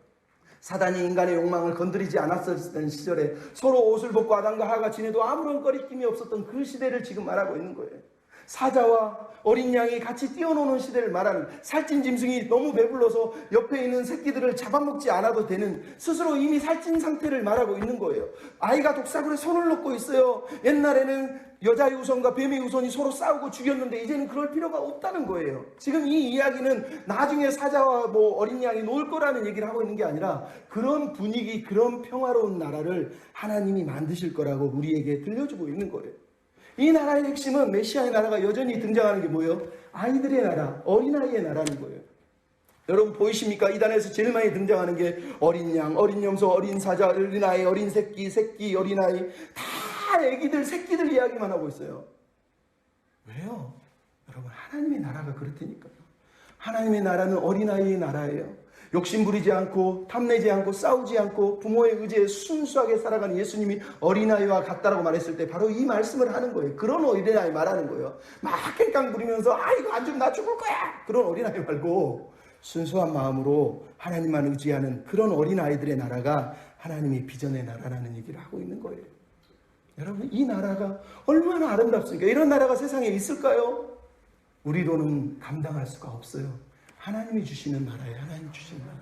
사단이 인간의 욕망을 건드리지 않았었던 시절에 서로 옷을 벗고 아담과 하와가 지내도 아무런 꺼리낌이 없었던 그 시대를 지금 말하고 있는 거예요. 사자와 어린 양이 같이 뛰어노는 시대를 말하는, 살찐 짐승이 너무 배불러서 옆에 있는 새끼들을 잡아먹지 않아도 되는, 스스로 이미 살찐 상태를 말하고 있는 거예요. 아이가 독사굴에 손을 넣고 있어요. 옛날에는 여자의 우선과 뱀의 우선이 서로 싸우고 죽였는데 이제는 그럴 필요가 없다는 거예요. 지금 이 이야기는 나중에 사자와 어린 양이 놓을 거라는 얘기를 하고 있는 게 아니라, 그런 분위기, 그런 평화로운 나라를 하나님이 만드실 거라고 우리에게 들려주고 있는 거예요. 이 나라의 핵심은, 메시아의 나라가 여전히 등장하는 게 뭐예요? 아이들의 나라, 어린아이의 나라는 거예요. 여러분 보이십니까? 이 단에서 제일 많이 등장하는 게 어린 양, 어린 염소, 어린 사자, 어린아이, 어린 새끼, 어린아이, 다 애기들, 새끼들 이야기만 하고 있어요. 왜요? 여러분, 하나님의 나라가 그렇다니까요. 하나님의 나라는 어린아이의 나라예요. 욕심 부리지 않고 탐내지 않고 싸우지 않고 부모의 의지에 순수하게 살아가는 예수님이 어린아이와 같다라고 말했을 때 바로 이 말씀을 하는 거예요. 그런 어린아이 말하는 거예요. 막 깽깡 부리면서 이거 안 주면 나 죽을 거야, 그런 어린아이 말고 순수한 마음으로 하나님만 의지하는 그런 어린아이들의 나라가 하나님이 비전의 나라라는 얘기를 하고 있는 거예요. 여러분, 이 나라가 얼마나 아름답습니까? 이런 나라가 세상에 있을까요? 우리로는 감당할 수가 없어요. 하나님이 주시는 나라예요. 하나님이 주시는 나라.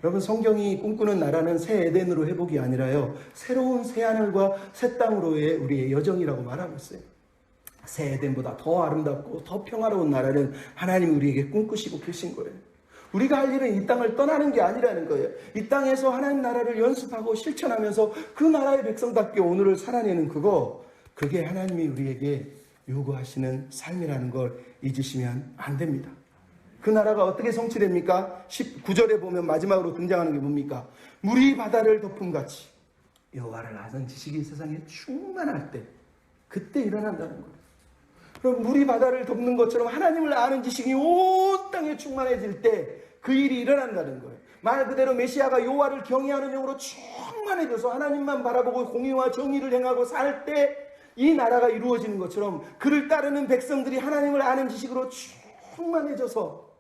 여러분, 성경이 꿈꾸는 나라는 새 에덴으로 회복이 아니라요, 새로운 새 하늘과 새 땅으로의 우리의 여정이라고 말하고 있어요. 새 에덴보다 더 아름답고 더 평화로운 나라는 하나님이 우리에게 꿈꾸시고 계신 거예요. 우리가 할 일은 이 땅을 떠나는 게 아니라는 거예요. 이 땅에서 하나님 나라를 연습하고 실천하면서 그 나라의 백성답게 오늘을 살아내는 그게 하나님이 우리에게 요구하시는 삶이라는 걸 잊으시면 안 됩니다. 그 나라가 어떻게 성취됩니까? 19절에 보면 마지막으로 등장하는 게 뭡니까? 물이 바다를 덮음같이 여호와를 아는 지식이 세상에 충만할 때, 그때 일어난다는 거예요. 그럼 물이 바다를 덮는 것처럼 하나님을 아는 지식이 온 땅에 충만해질 때 그 일이 일어난다는 거예요. 말 그대로 메시아가 여호와를 경외하는 영으로 충만해져서 하나님만 바라보고 공의와 정의를 행하고 살 때 이 나라가 이루어지는 것처럼 그를 따르는 백성들이 하나님을 아는 지식으로 충만해져서,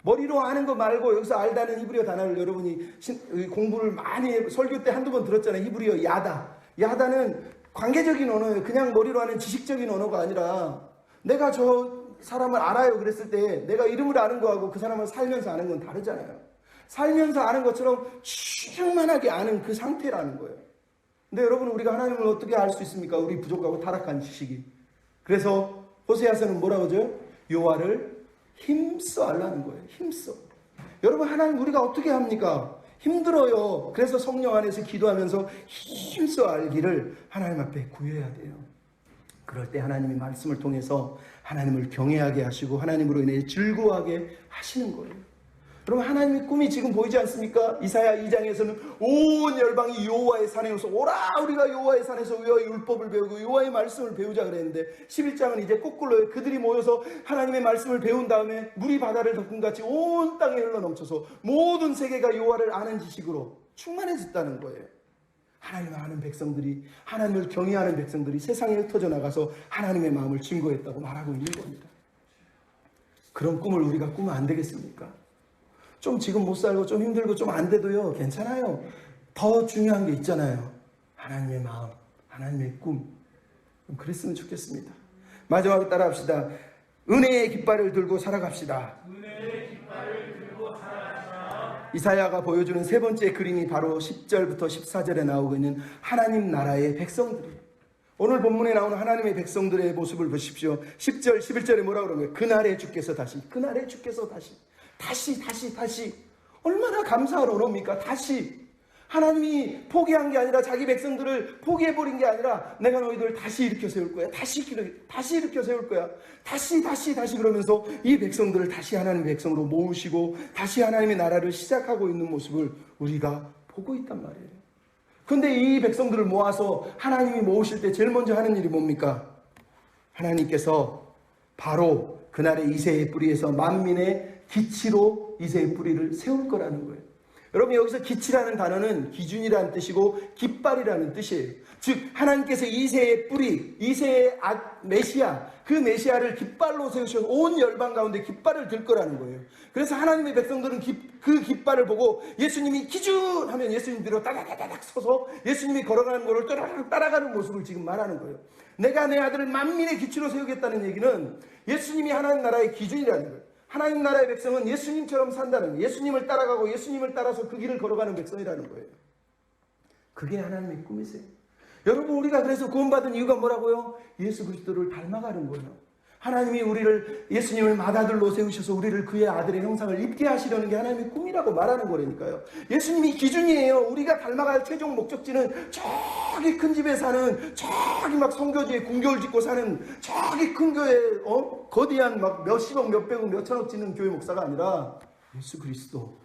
머리로 아는 거 말고 여기서 알다는 히브리어 단어를 여러분이 공부를 많이 설교 때 한두 번 들었잖아요. 히브리어 야다. 야다는 관계적인 언어예요. 그냥 머리로 하는 지식적인 언어가 아니라 내가 저 사람을 알아요 그랬을 때 내가 이름을 아는 거하고 그 사람을 살면서 아는 건 다르잖아요. 살면서 아는 것처럼 충만하게 아는 그 상태라는 거예요. 근데 여러분, 우리가 하나님을 어떻게 알 수 있습니까? 우리 부족하고 타락한 지식이. 그래서 호세아서는 뭐라고 하죠? 여호와를 힘써 알라는 거예요. 힘써. 여러분, 하나님 우리가 어떻게 합니까? 힘들어요. 그래서 성령 안에서 기도하면서 힘써 알기를 하나님 앞에 구해야 돼요. 그럴 때 하나님이 말씀을 통해서 하나님을 경외하게 하시고 하나님으로 인해 즐거워하게 하시는 거예요. 여러분, 하나님의 꿈이 지금 보이지 않습니까? 이사야 2장에서는 온 열방이 여호와의 산에 오서 오라, 우리가 여호와의 산에서 여호와의 율법을 배우고 여호와의 말씀을 배우자 그랬는데 11장은 이제 거꾸로요. 그들이 모여서 하나님의 말씀을 배운 다음에 물이 바다를 덮은 같이 온 땅에 흘러넘쳐서 모든 세계가 여호와를 아는 지식으로 충만해졌다는 거예요. 하나님을 아는 백성들이, 하나님을 경외하는 백성들이 세상에 흩어져 나가서 하나님의 마음을 증거했다고 말하고 있는 겁니다. 그런 꿈을 우리가 꾸면 안 되겠습니까? 좀 지금 못 살고 좀 힘들고 좀 안 돼도요, 괜찮아요. 더 중요한 게 있잖아요. 하나님의 마음, 하나님의 꿈. 그랬으면 좋겠습니다. 마지막으로 따라합시다. 은혜의 깃발을 들고 살아갑시다. 은혜의 깃발을 들고 살아가라. 이사야가 보여주는 세 번째 그림이 바로 10절부터 14절에 나오고 있는 하나님 나라의 백성들이에요. 오늘 본문에 나오는 하나님의 백성들의 모습을 보십시오. 10절, 11절에 뭐라고 그러는 거예요? 그날에 주께서 다시, 그날에 주께서 다시, 다시. 얼마나 감사할 언어입니까? 다시. 하나님이 포기한 게 아니라, 자기 백성들을 포기해버린 게 아니라, 내가 너희들을 다시 일으켜 세울 거야. 다시 일으켜 세울 거야. 다시 그러면서 이 백성들을 다시 하나님의 백성으로 모으시고 다시 하나님의 나라를 시작하고 있는 모습을 우리가 보고 있단 말이에요. 근데 이 백성들을 모아서 하나님이 모으실 때 제일 먼저 하는 일이 뭡니까? 하나님께서 바로 그날의 이새의 뿌리에서 만민의 기치로 이새의 뿌리를 세울 거라는 거예요. 여러분, 여기서 기치라는 단어는 기준이라는 뜻이고 깃발이라는 뜻이에요. 즉 하나님께서 이새의 뿌리, 이새의 메시아, 그 메시아를 깃발로 세우셔서 온 열방 가운데 깃발을 들 거라는 거예요. 그래서 하나님의 백성들은 그 깃발을 보고 예수님이 기준 하면 예수님들로 따다다닥 서서 예수님이 걸어가는 거를 따라가는 모습을 지금 말하는 거예요. 내가 내 아들을 만민의 기치로 세우겠다는 얘기는 예수님이 하나님 나라의 기준이라는 거예요. 하나님 나라의 백성은 예수님처럼 산다는 거예요. 예수님을 따라가고 예수님을 따라서 그 길을 걸어가는 백성이라는 거예요. 그게 하나님의 꿈이세요. 여러분, 우리가 그래서 구원받은 이유가 뭐라고요? 예수 그리스도를 닮아가는 거예요. 하나님이 예수님을 맏아들로 세우셔서 우리를 그의 아들의 형상을 입게 하시려는 게 하나님의 꿈이라고 말하는 거라니까요. 예수님이 기준이에요. 우리가 닮아갈 최종 목적지는 저기 큰 집에 사는, 저기 막 성교지에 궁교를 짓고 사는 저기 큰 교회, 거대한 막 몇십억, 몇백억, 몇천억 짓는 교회 목사가 아니라 예수 그리스도.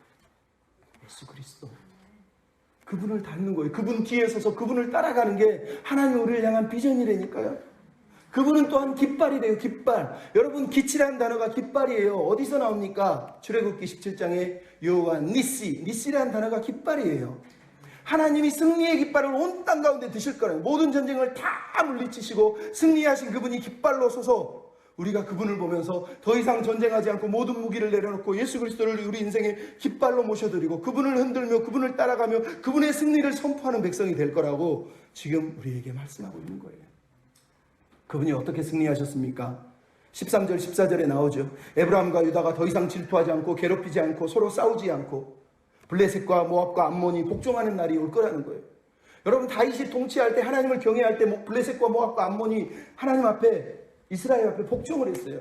그분을 닮는 거예요. 그분 뒤에 서서 그분을 따라가는 게 하나님 우리를 향한 비전이라니까요. 그분은 또한 깃발이래요. 깃발. 여러분, 기치라는 단어가 깃발이에요. 어디서 나옵니까? 출애굽기 17장에 여호와 니시라는 단어가 깃발이에요. 하나님이 승리의 깃발을 온 땅 가운데 드실 거라는, 모든 전쟁을 다 물리치시고 승리하신 그분이 깃발로 서서 우리가 그분을 보면서 더 이상 전쟁하지 않고 모든 무기를 내려놓고 예수 그리스도를 우리 인생의 깃발로 모셔드리고 그분을 흔들며 그분을 따라가며 그분의 승리를 선포하는 백성이 될 거라고 지금 우리에게 말씀하고 있는 거예요. 그분이 어떻게 승리하셨습니까? 13절 14절에 나오죠. 에브라임과 유다가 더 이상 질투하지 않고 괴롭히지 않고 서로 싸우지 않고 블레셋과 모압과 암몬이 복종하는 날이 올 거라는 거예요. 여러분, 다윗이 통치할 때, 하나님을 경외할 때 블레셋과 모압과 암몬이 하나님 앞에, 이스라엘 앞에 복종을 했어요.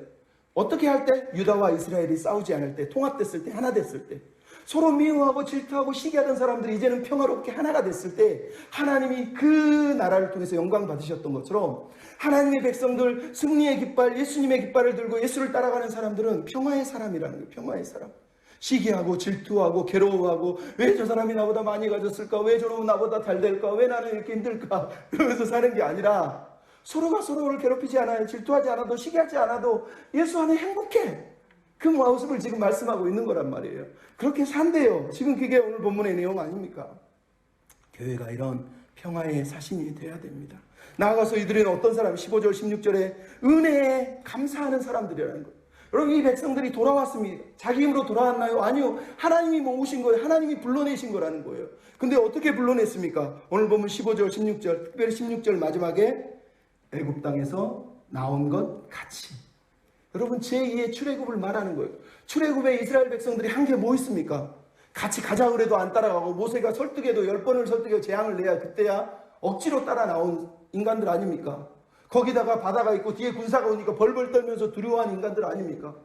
어떻게 할 때? 유다와 이스라엘이 싸우지 않을 때, 통합됐을 때, 하나 됐을 때, 서로 미워하고 질투하고 시기하던 사람들이 이제는 평화롭게 하나가 됐을 때 하나님이 그 나라를 통해서 영광 받으셨던 것처럼 하나님의 백성들, 승리의 깃발, 예수님의 깃발을 들고 예수를 따라가는 사람들은 평화의 사람이라는 거예요. 평화의 사람. 시기하고 질투하고 괴로워하고 왜 저 사람이 나보다 많이 가졌을까? 왜 저놈은 나보다 잘 될까? 왜 나는 이렇게 힘들까? 이러면서 사는 게 아니라 서로가 서로를 괴롭히지 않아요. 질투하지 않아도 시기하지 않아도 예수 안에 행복해. 그 모습을 지금 말씀하고 있는 거란 말이에요. 그렇게 산대요. 지금 그게 오늘 본문의 내용 아닙니까? 교회가 이런 평화의 사신이 돼야 됩니다. 나아가서 이들은 어떤 사람? 15절 16절에 은혜에 감사하는 사람들이라는 거예요. 여러분, 이 백성들이 돌아왔습니다. 자기 힘으로 돌아왔나요? 아니요. 하나님이 모으신 거예요. 하나님이 불러내신 거라는 거예요. 근데 어떻게 불러냈습니까? 오늘 보면 15절 16절, 특별히 16절 마지막에 애굽 땅에서 나온 것 같이. 여러분, 제2의 출애굽을 말하는 거예요. 출애굽에 이스라엘 백성들이 한 게 뭐 있습니까? 같이 가자 그래도 안 따라가고 모세가 설득해도 10번을 설득해 재앙을 내야 그때야 억지로 따라 나온 인간들 아닙니까? 거기다가 바다가 있고 뒤에 군사가 오니까 벌벌 떨면서 두려워한 인간들 아닙니까?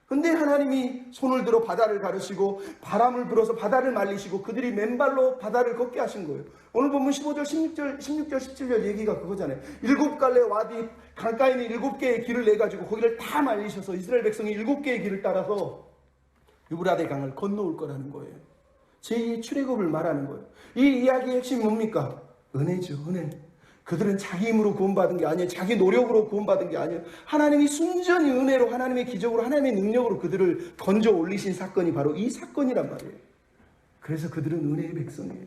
근데 하나님이 손을 들어 바다를 가르시고 바람을 불어서 바다를 말리시고 그들이 맨발로 바다를 걷게 하신 거예요. 오늘 보면 15절, 16절, 17절 얘기가 그거잖아요. 7갈래 와디 강가에 있는 7개의 길을 내가지고 거기를 다 말리셔서 이스라엘 백성이 7개의 길을 따라서 유브라데 강을 건너올 거라는 거예요. 제2의 출애굽을 말하는 거예요. 이 이야기의 핵심이 뭡니까? 은혜죠, 은혜. 그들은 자기 힘으로 구원받은 게 아니에요. 자기 노력으로 구원받은 게 아니에요. 하나님이 순전히 은혜로, 하나님의 기적으로, 하나님의 능력으로 그들을 건져 올리신 사건이 바로 이 사건이란 말이에요. 그래서 그들은 은혜의 백성이에요.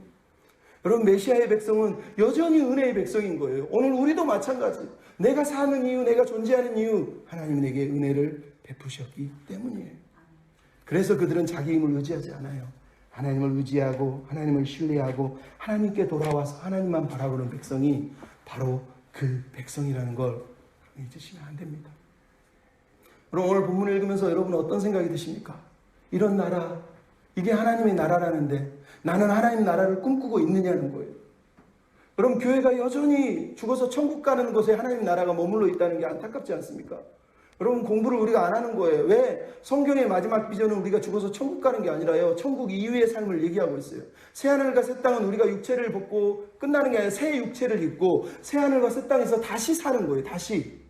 여러분, 메시아의 백성은 여전히 은혜의 백성인 거예요. 오늘 우리도 마찬가지. 내가 사는 이유, 내가 존재하는 이유, 하나님이 내게 은혜를 베푸셨기 때문이에요. 그래서 그들은 자기 힘을 의지하지 않아요. 하나님을 의지하고 하나님을 신뢰하고 하나님께 돌아와서 하나님만 바라보는 백성이 바로 그 백성이라는 걸 잊으시면 안 됩니다. 그럼 오늘 본문을 읽으면서 여러분 어떤 생각이 드십니까? 이런 나라, 이게 하나님의 나라라는데 나는 하나님 나라를 꿈꾸고 있느냐는 거예요. 그럼 교회가 여전히 죽어서 천국 가는 곳에 하나님 나라가 머물러 있다는 게 안타깝지 않습니까? 여러분, 공부를 우리가 안 하는 거예요. 왜? 성경의 마지막 비전은 우리가 죽어서 천국 가는 게 아니라요, 천국 이후의 삶을 얘기하고 있어요. 새하늘과 새 땅은 우리가 육체를 벗고 끝나는 게 아니라 새 육체를 입고 새하늘과 새 땅에서 다시 사는 거예요. 다시.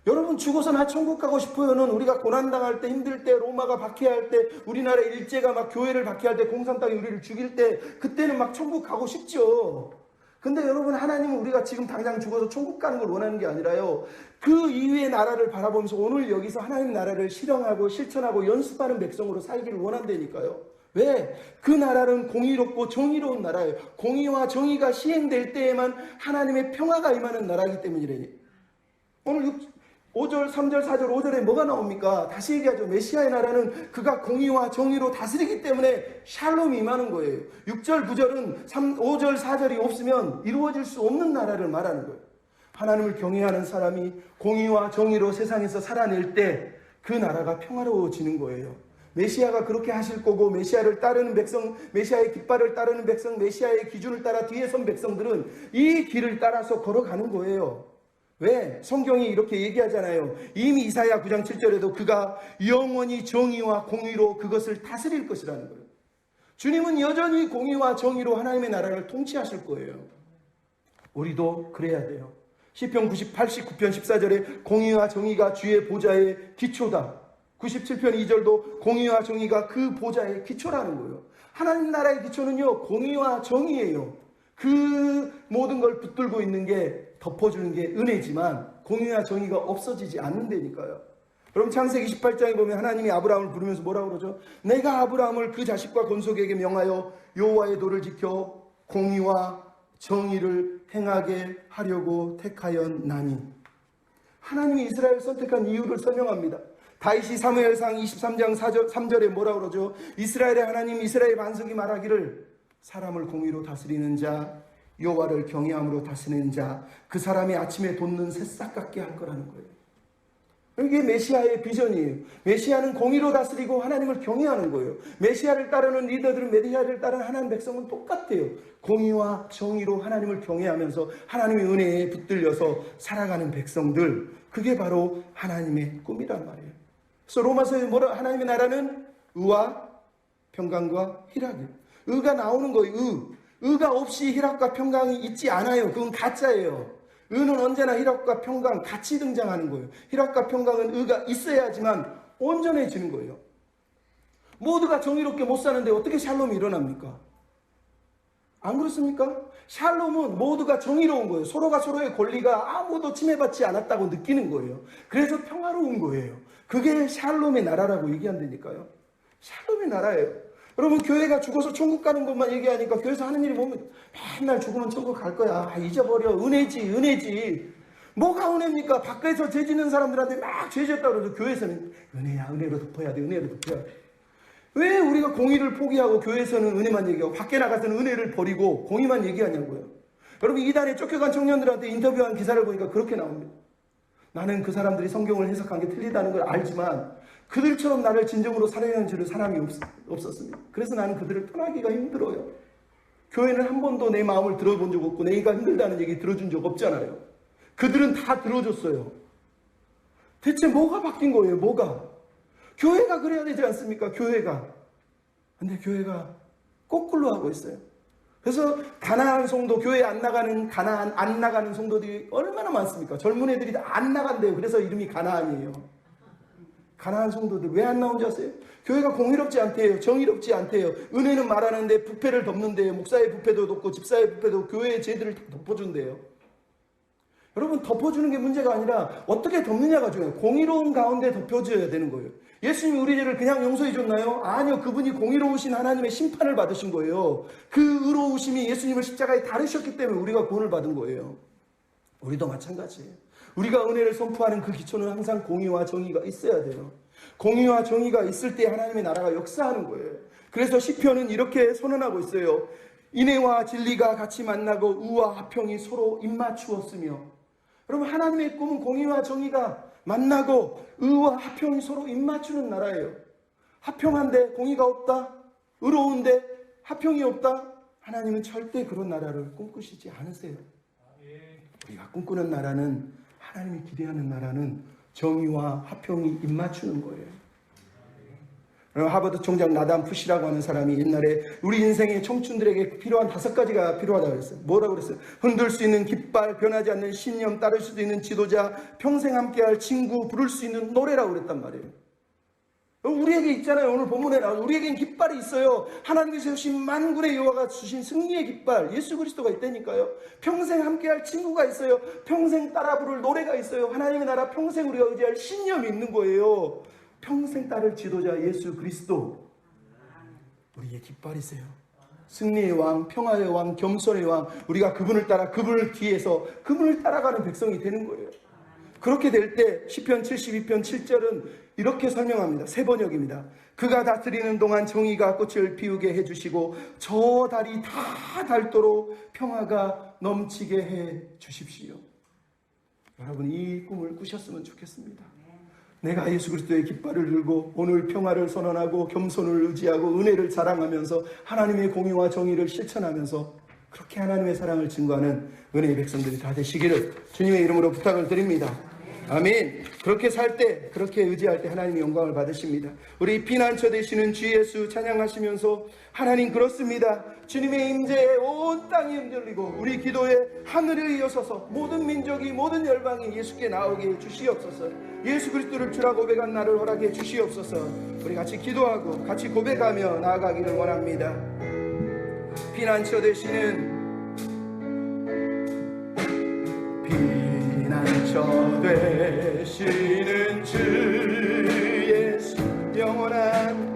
여러분, 죽어서 나 천국 가고 싶어요는 우리가 고난당할 때, 힘들 때, 로마가 박해할 때, 우리나라 일제가 막 교회를 박해할 때, 공산당이 우리를 죽일 때, 그때는 막 천국 가고 싶죠. 근데 여러분, 하나님은 우리가 지금 당장 죽어서 천국 가는 걸 원하는 게 아니라요, 그 이후의 나라를 바라보면서 오늘 여기서 하나님 나라를 실현하고 실천하고 연습하는 백성으로 살기를 원한다니까요. 왜? 그 나라는 공의롭고 정의로운 나라예요. 공의와 정의가 시행될 때에만 하나님의 평화가 임하는 나라이기 때문이래요. 오늘 5절, 3절, 4절, 5절에 뭐가 나옵니까? 다시 얘기하죠. 메시아의 나라는 그가 공의와 정의로 다스리기 때문에 샬롬이 임하는 거예요. 6절, 9절은 5절, 4절이 없으면 이루어질 수 없는 나라를 말하는 거예요. 하나님을 경외하는 사람이 공의와 정의로 세상에서 살아낼 때 그 나라가 평화로워지는 거예요. 메시아가 그렇게 하실 거고, 메시아를 따르는 백성, 메시아의 깃발을 따르는 백성, 메시아의 기준을 따라 뒤에 선 백성들은 이 길을 따라서 걸어가는 거예요. 왜? 성경이 이렇게 얘기하잖아요. 이미 이사야 9장 7절에도 그가 영원히 정의와 공의로 그것을 다스릴 것이라는 거예요. 주님은 여전히 공의와 정의로 하나님의 나라를 통치하실 거예요. 우리도 그래야 돼요. 시편 89편 14절에 공의와 정의가 주의 보좌의 기초다. 97편 2절도 공의와 정의가 그 보좌의 기초라는 거예요. 하나님 나라의 기초는요, 공의와 정의예요. 그 모든 걸 붙들고 있는 게, 덮어주는 게 은혜지만 공의와 정의가 없어지지 않는다니까요. 여러분 창세기 28장에 보면 하나님이 아브라함을 부르면서 뭐라고 그러죠? 내가 아브라함을 그 자식과 건속에게 명하여 여호와의 도를 지켜 공의와 정의를 행하게 하려고 택하였나니. 하나님이 이스라엘을 선택한 이유를 설명합니다. 다윗이 사무엘상 23장 3절에 뭐라고 그러죠? 이스라엘의 하나님 이스라엘 반석이 말하기를 사람을 공의로 다스리는 자 여호와를 경외함으로 다스리는 자 그 사람이 아침에 돋는 새싹 같게 할 거라는 거예요. 이게 메시아의 비전이에요. 메시아는 공의로 다스리고 하나님을 경외하는 거예요. 메시아를 따르는 리더들은 메시아를 따르는 하나님 백성은 똑같아요. 공의와 정의로 하나님을 경외하면서 하나님의 은혜에 붙들려서 살아가는 백성들, 그게 바로 하나님의 꿈이란 말이에요. 그래서 로마서에 뭐라 하나님의 나라는 의와 평강과 희락이에요. 의가 나오는 거예요. 의가 없이 희락과 평강이 있지 않아요. 그건 가짜예요. 의는 언제나 희락과 평강 같이 등장하는 거예요. 희락과 평강은 의가 있어야지만 온전해지는 거예요. 모두가 정의롭게 못 사는데 어떻게 샬롬이 일어납니까? 안 그렇습니까? 샬롬은 모두가 정의로운 거예요. 서로가 서로의 권리가 아무도 침해받지 않았다고 느끼는 거예요. 그래서 평화로운 거예요. 그게 샬롬의 나라라고 얘기한다니까요. 샬롬의 나라예요. 여러분 교회가 죽어서 천국 가는 것만 얘기하니까 교회에서 하는 일이 뭐면 맨날 죽으면 천국 갈 거야. 잊어버려. 은혜지. 뭐가 은혜입니까? 밖에서 죄 짓는 사람들한테 막 죄 지었다고 그래도 교회에서는 은혜야. 은혜로 덮어야 돼. 은혜로 덮어야 돼. 왜 우리가 공의를 포기하고 교회에서는 은혜만 얘기하고 밖에 나가서는 은혜를 버리고 공의만 얘기하냐고요. 여러분 이단에 쫓겨간 청년들한테 인터뷰한 기사를 보니까 그렇게 나옵니다. 나는 그 사람들이 성경을 해석한 게 틀리다는 걸 알지만 그들처럼 나를 진정으로 사랑하는 줄을 사람이 없었습니다. 그래서 나는 그들을 떠나기가 힘들어요. 교회는 한 번도 내 마음을 들어본 적 없고 내가 힘들다는 얘기 들어준 적 없잖아요. 그들은 다 들어줬어요. 대체 뭐가 바뀐 거예요? 뭐가? 교회가 그래야 되지 않습니까? 교회가. 근데 교회가 거꾸로 하고 있어요. 그래서 가난한 성도, 교회 안 나가는 성도들이 얼마나 많습니까? 젊은 애들이 안 나간대요. 그래서 이름이 가나안이에요. 가난한 성도들 왜 안 나온지 아세요? 교회가 공의롭지 않대요. 정의롭지 않대요. 은혜는 말하는데 부패를 덮는데요. 목사의 부패도 덮고 집사의 부패도 교회의 죄들을 덮어준대요. 여러분 덮어주는 게 문제가 아니라 어떻게 덮느냐가 중요해요. 공의로운 가운데 덮여줘야 되는 거예요. 예수님이 우리 죄를 그냥 용서해 줬나요? 아니요. 그분이 공의로우신 하나님의 심판을 받으신 거예요. 그 의로우심이 예수님을 십자가에 다루셨기 때문에 우리가 구원을 받은 거예요. 우리도 마찬가지예요. 우리가 은혜를 선포하는 그 기초는 항상 공의와 정의가 있어야 돼요. 공의와 정의가 있을 때 하나님의 나라가 역사하는 거예요. 그래서 시편은 이렇게 선언하고 있어요. 인애와 진리가 같이 만나고 의와 화평이 서로 입맞추었으며. 여러분 하나님의 꿈은 공의와 정의가 만나고 의와 화평이 서로 입맞추는 나라예요. 화평한데 공의가 없다? 의로운데 화평이 없다? 하나님은 절대 그런 나라를 꿈꾸시지 않으세요. 우리가 꿈꾸는 나라는, 하나님이 기대하는 나라는 정의와 화평이 입맞추는 거예요. 하버드 총장 나담 푸시라고 하는 사람이 옛날에 우리 인생의 청춘들에게 필요한 5가지가 필요하다고 그랬어요. 뭐라고 그랬어요? 흔들 수 있는 깃발, 변하지 않는 신념, 따를 수도 있는 지도자, 평생 함께할 친구, 부를 수 있는 노래라고 그랬단 말이에요. 우리에게 있잖아요. 오늘 본문에 나온 우리에겐 깃발이 있어요. 하나님께서 주신 만군의 여호와가 주신 승리의 깃발, 예수 그리스도가 있다니까요. 평생 함께할 친구가 있어요. 평생 따라 부를 노래가 있어요. 하나님의 나라 평생 우리가 의지할 신념이 있는 거예요. 평생 따를 지도자 예수 그리스도, 우리의 깃발이세요. 승리의 왕, 평화의 왕, 겸손의 왕, 우리가 그분을 따라 그분을 뒤에서 그분을 따라가는 백성이 되는 거예요. 그렇게 될 때 시편 72편 7절은 이렇게 설명합니다. 새 번역입니다. 그가 다스리는 동안 정의가 꽃을 피우게 해주시고 저 달이 다 닳도록 평화가 넘치게 해 주십시오. 여러분 이 꿈을 꾸셨으면 좋겠습니다. 내가 예수 그리스도의 깃발을 들고 오늘 평화를 선언하고 겸손을 의지하고 은혜를 자랑하면서 하나님의 공의와 정의를 실천하면서 그렇게 하나님의 사랑을 증거하는 은혜의 백성들이 다 되시기를 주님의 이름으로 부탁을 드립니다. 아멘. 그렇게 살 때, 그렇게 의지할 때 하나님이 영광을 받으십니다. 우리 피난처 되시는 주 예수 찬양하시면서 하나님 그렇습니다. 주님의 임재에 온 땅이 흔들리고 우리 기도에 하늘을 이어서서 모든 민족이 모든 열방이 예수께 나오게 해 주시옵소서. 예수 그리스도를 주라 고백한 나를 허락해 주시옵소서. 우리 같이 기도하고 같이 고백하며 나아가기를 원합니다. 피난처 되시는 피난처 저 되시는 주 예수 영원한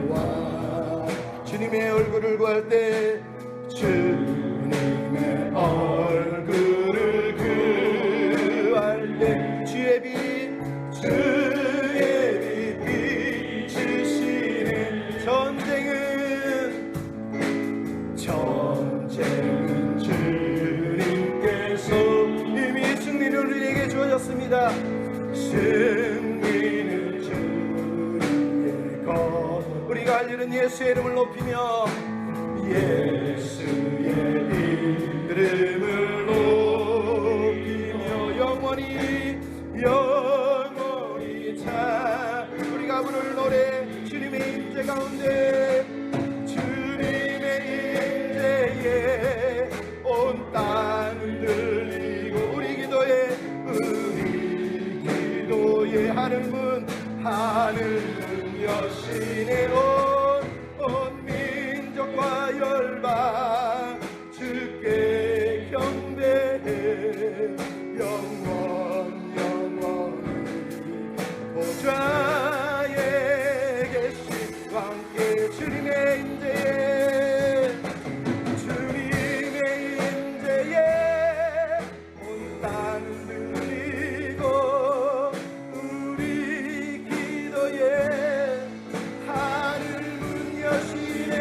승리와 주님의 얼굴을 구할 때 주님의 얼굴을 구할 때 주의 빛 비추시는 전쟁은 주님께서 이미 승리를 우리에게 주어졌습니다. 승리는 주님의 것. 우리가 할 일은 예수의 이름을 높이며 예수의 이름을 높이며 영원히 차 우리가 부를 노래 주님의 임재 가운데 주님의 임재에 온 땅을 들리고 우리 기도에 하늘문 여시네 온 민족과 열방 주께 경배해 영원히 보좌에 계신 왕께 주님의 임재에 온 땅을 들리고 우리 기도에 하늘 문 여시네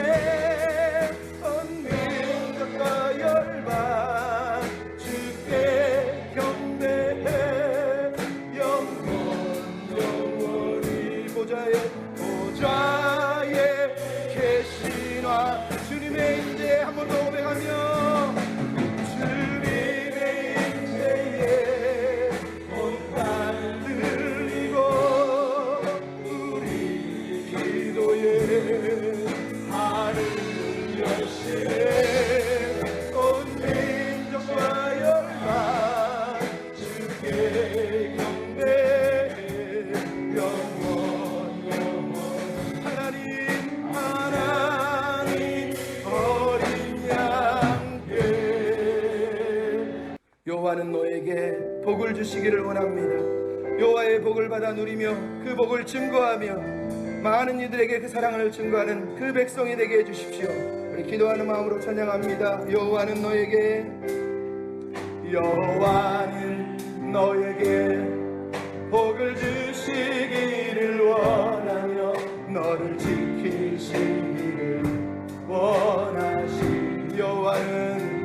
온 민족과 열방 주께 경배해 영원히 보좌에 계신 왕 주님의 임재에 한 번 더 고백하며 주님의 임재에 온 땅을 들리고 우리 기도에 하늘 여시네 온 민족과 열방 주께 경배해 영원히 하나님 어린 양께 여호와는 너에게 복을 주시기를 원합니다. 여호와의 복을 받아 누리며 그 복을 증거하며 많은 이들에게 그 사랑을 증거하는 그 백성이 되게 해주십시오. 우리 기도하는 마음으로 찬양합니다. 여호와는 너에게 복을 주시기를 원하며 너를 지키시기를 원하시 여호와는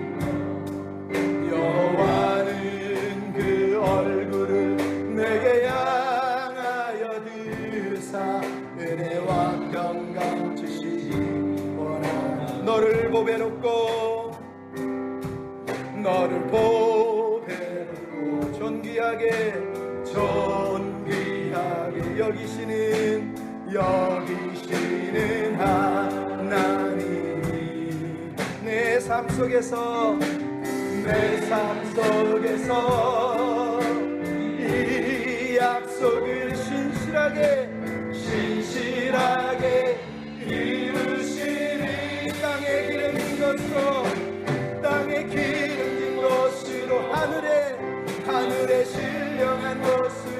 그 얼굴을 내게 향하여 드사 은혜와 평강 주시기 원하나 너를 보배롭고 존귀하게 여기시는 하나님 내 삶 속에서 이 약속을 신실하게 이루시니 땅에 기름진 것으로 하늘에 신령한 것으로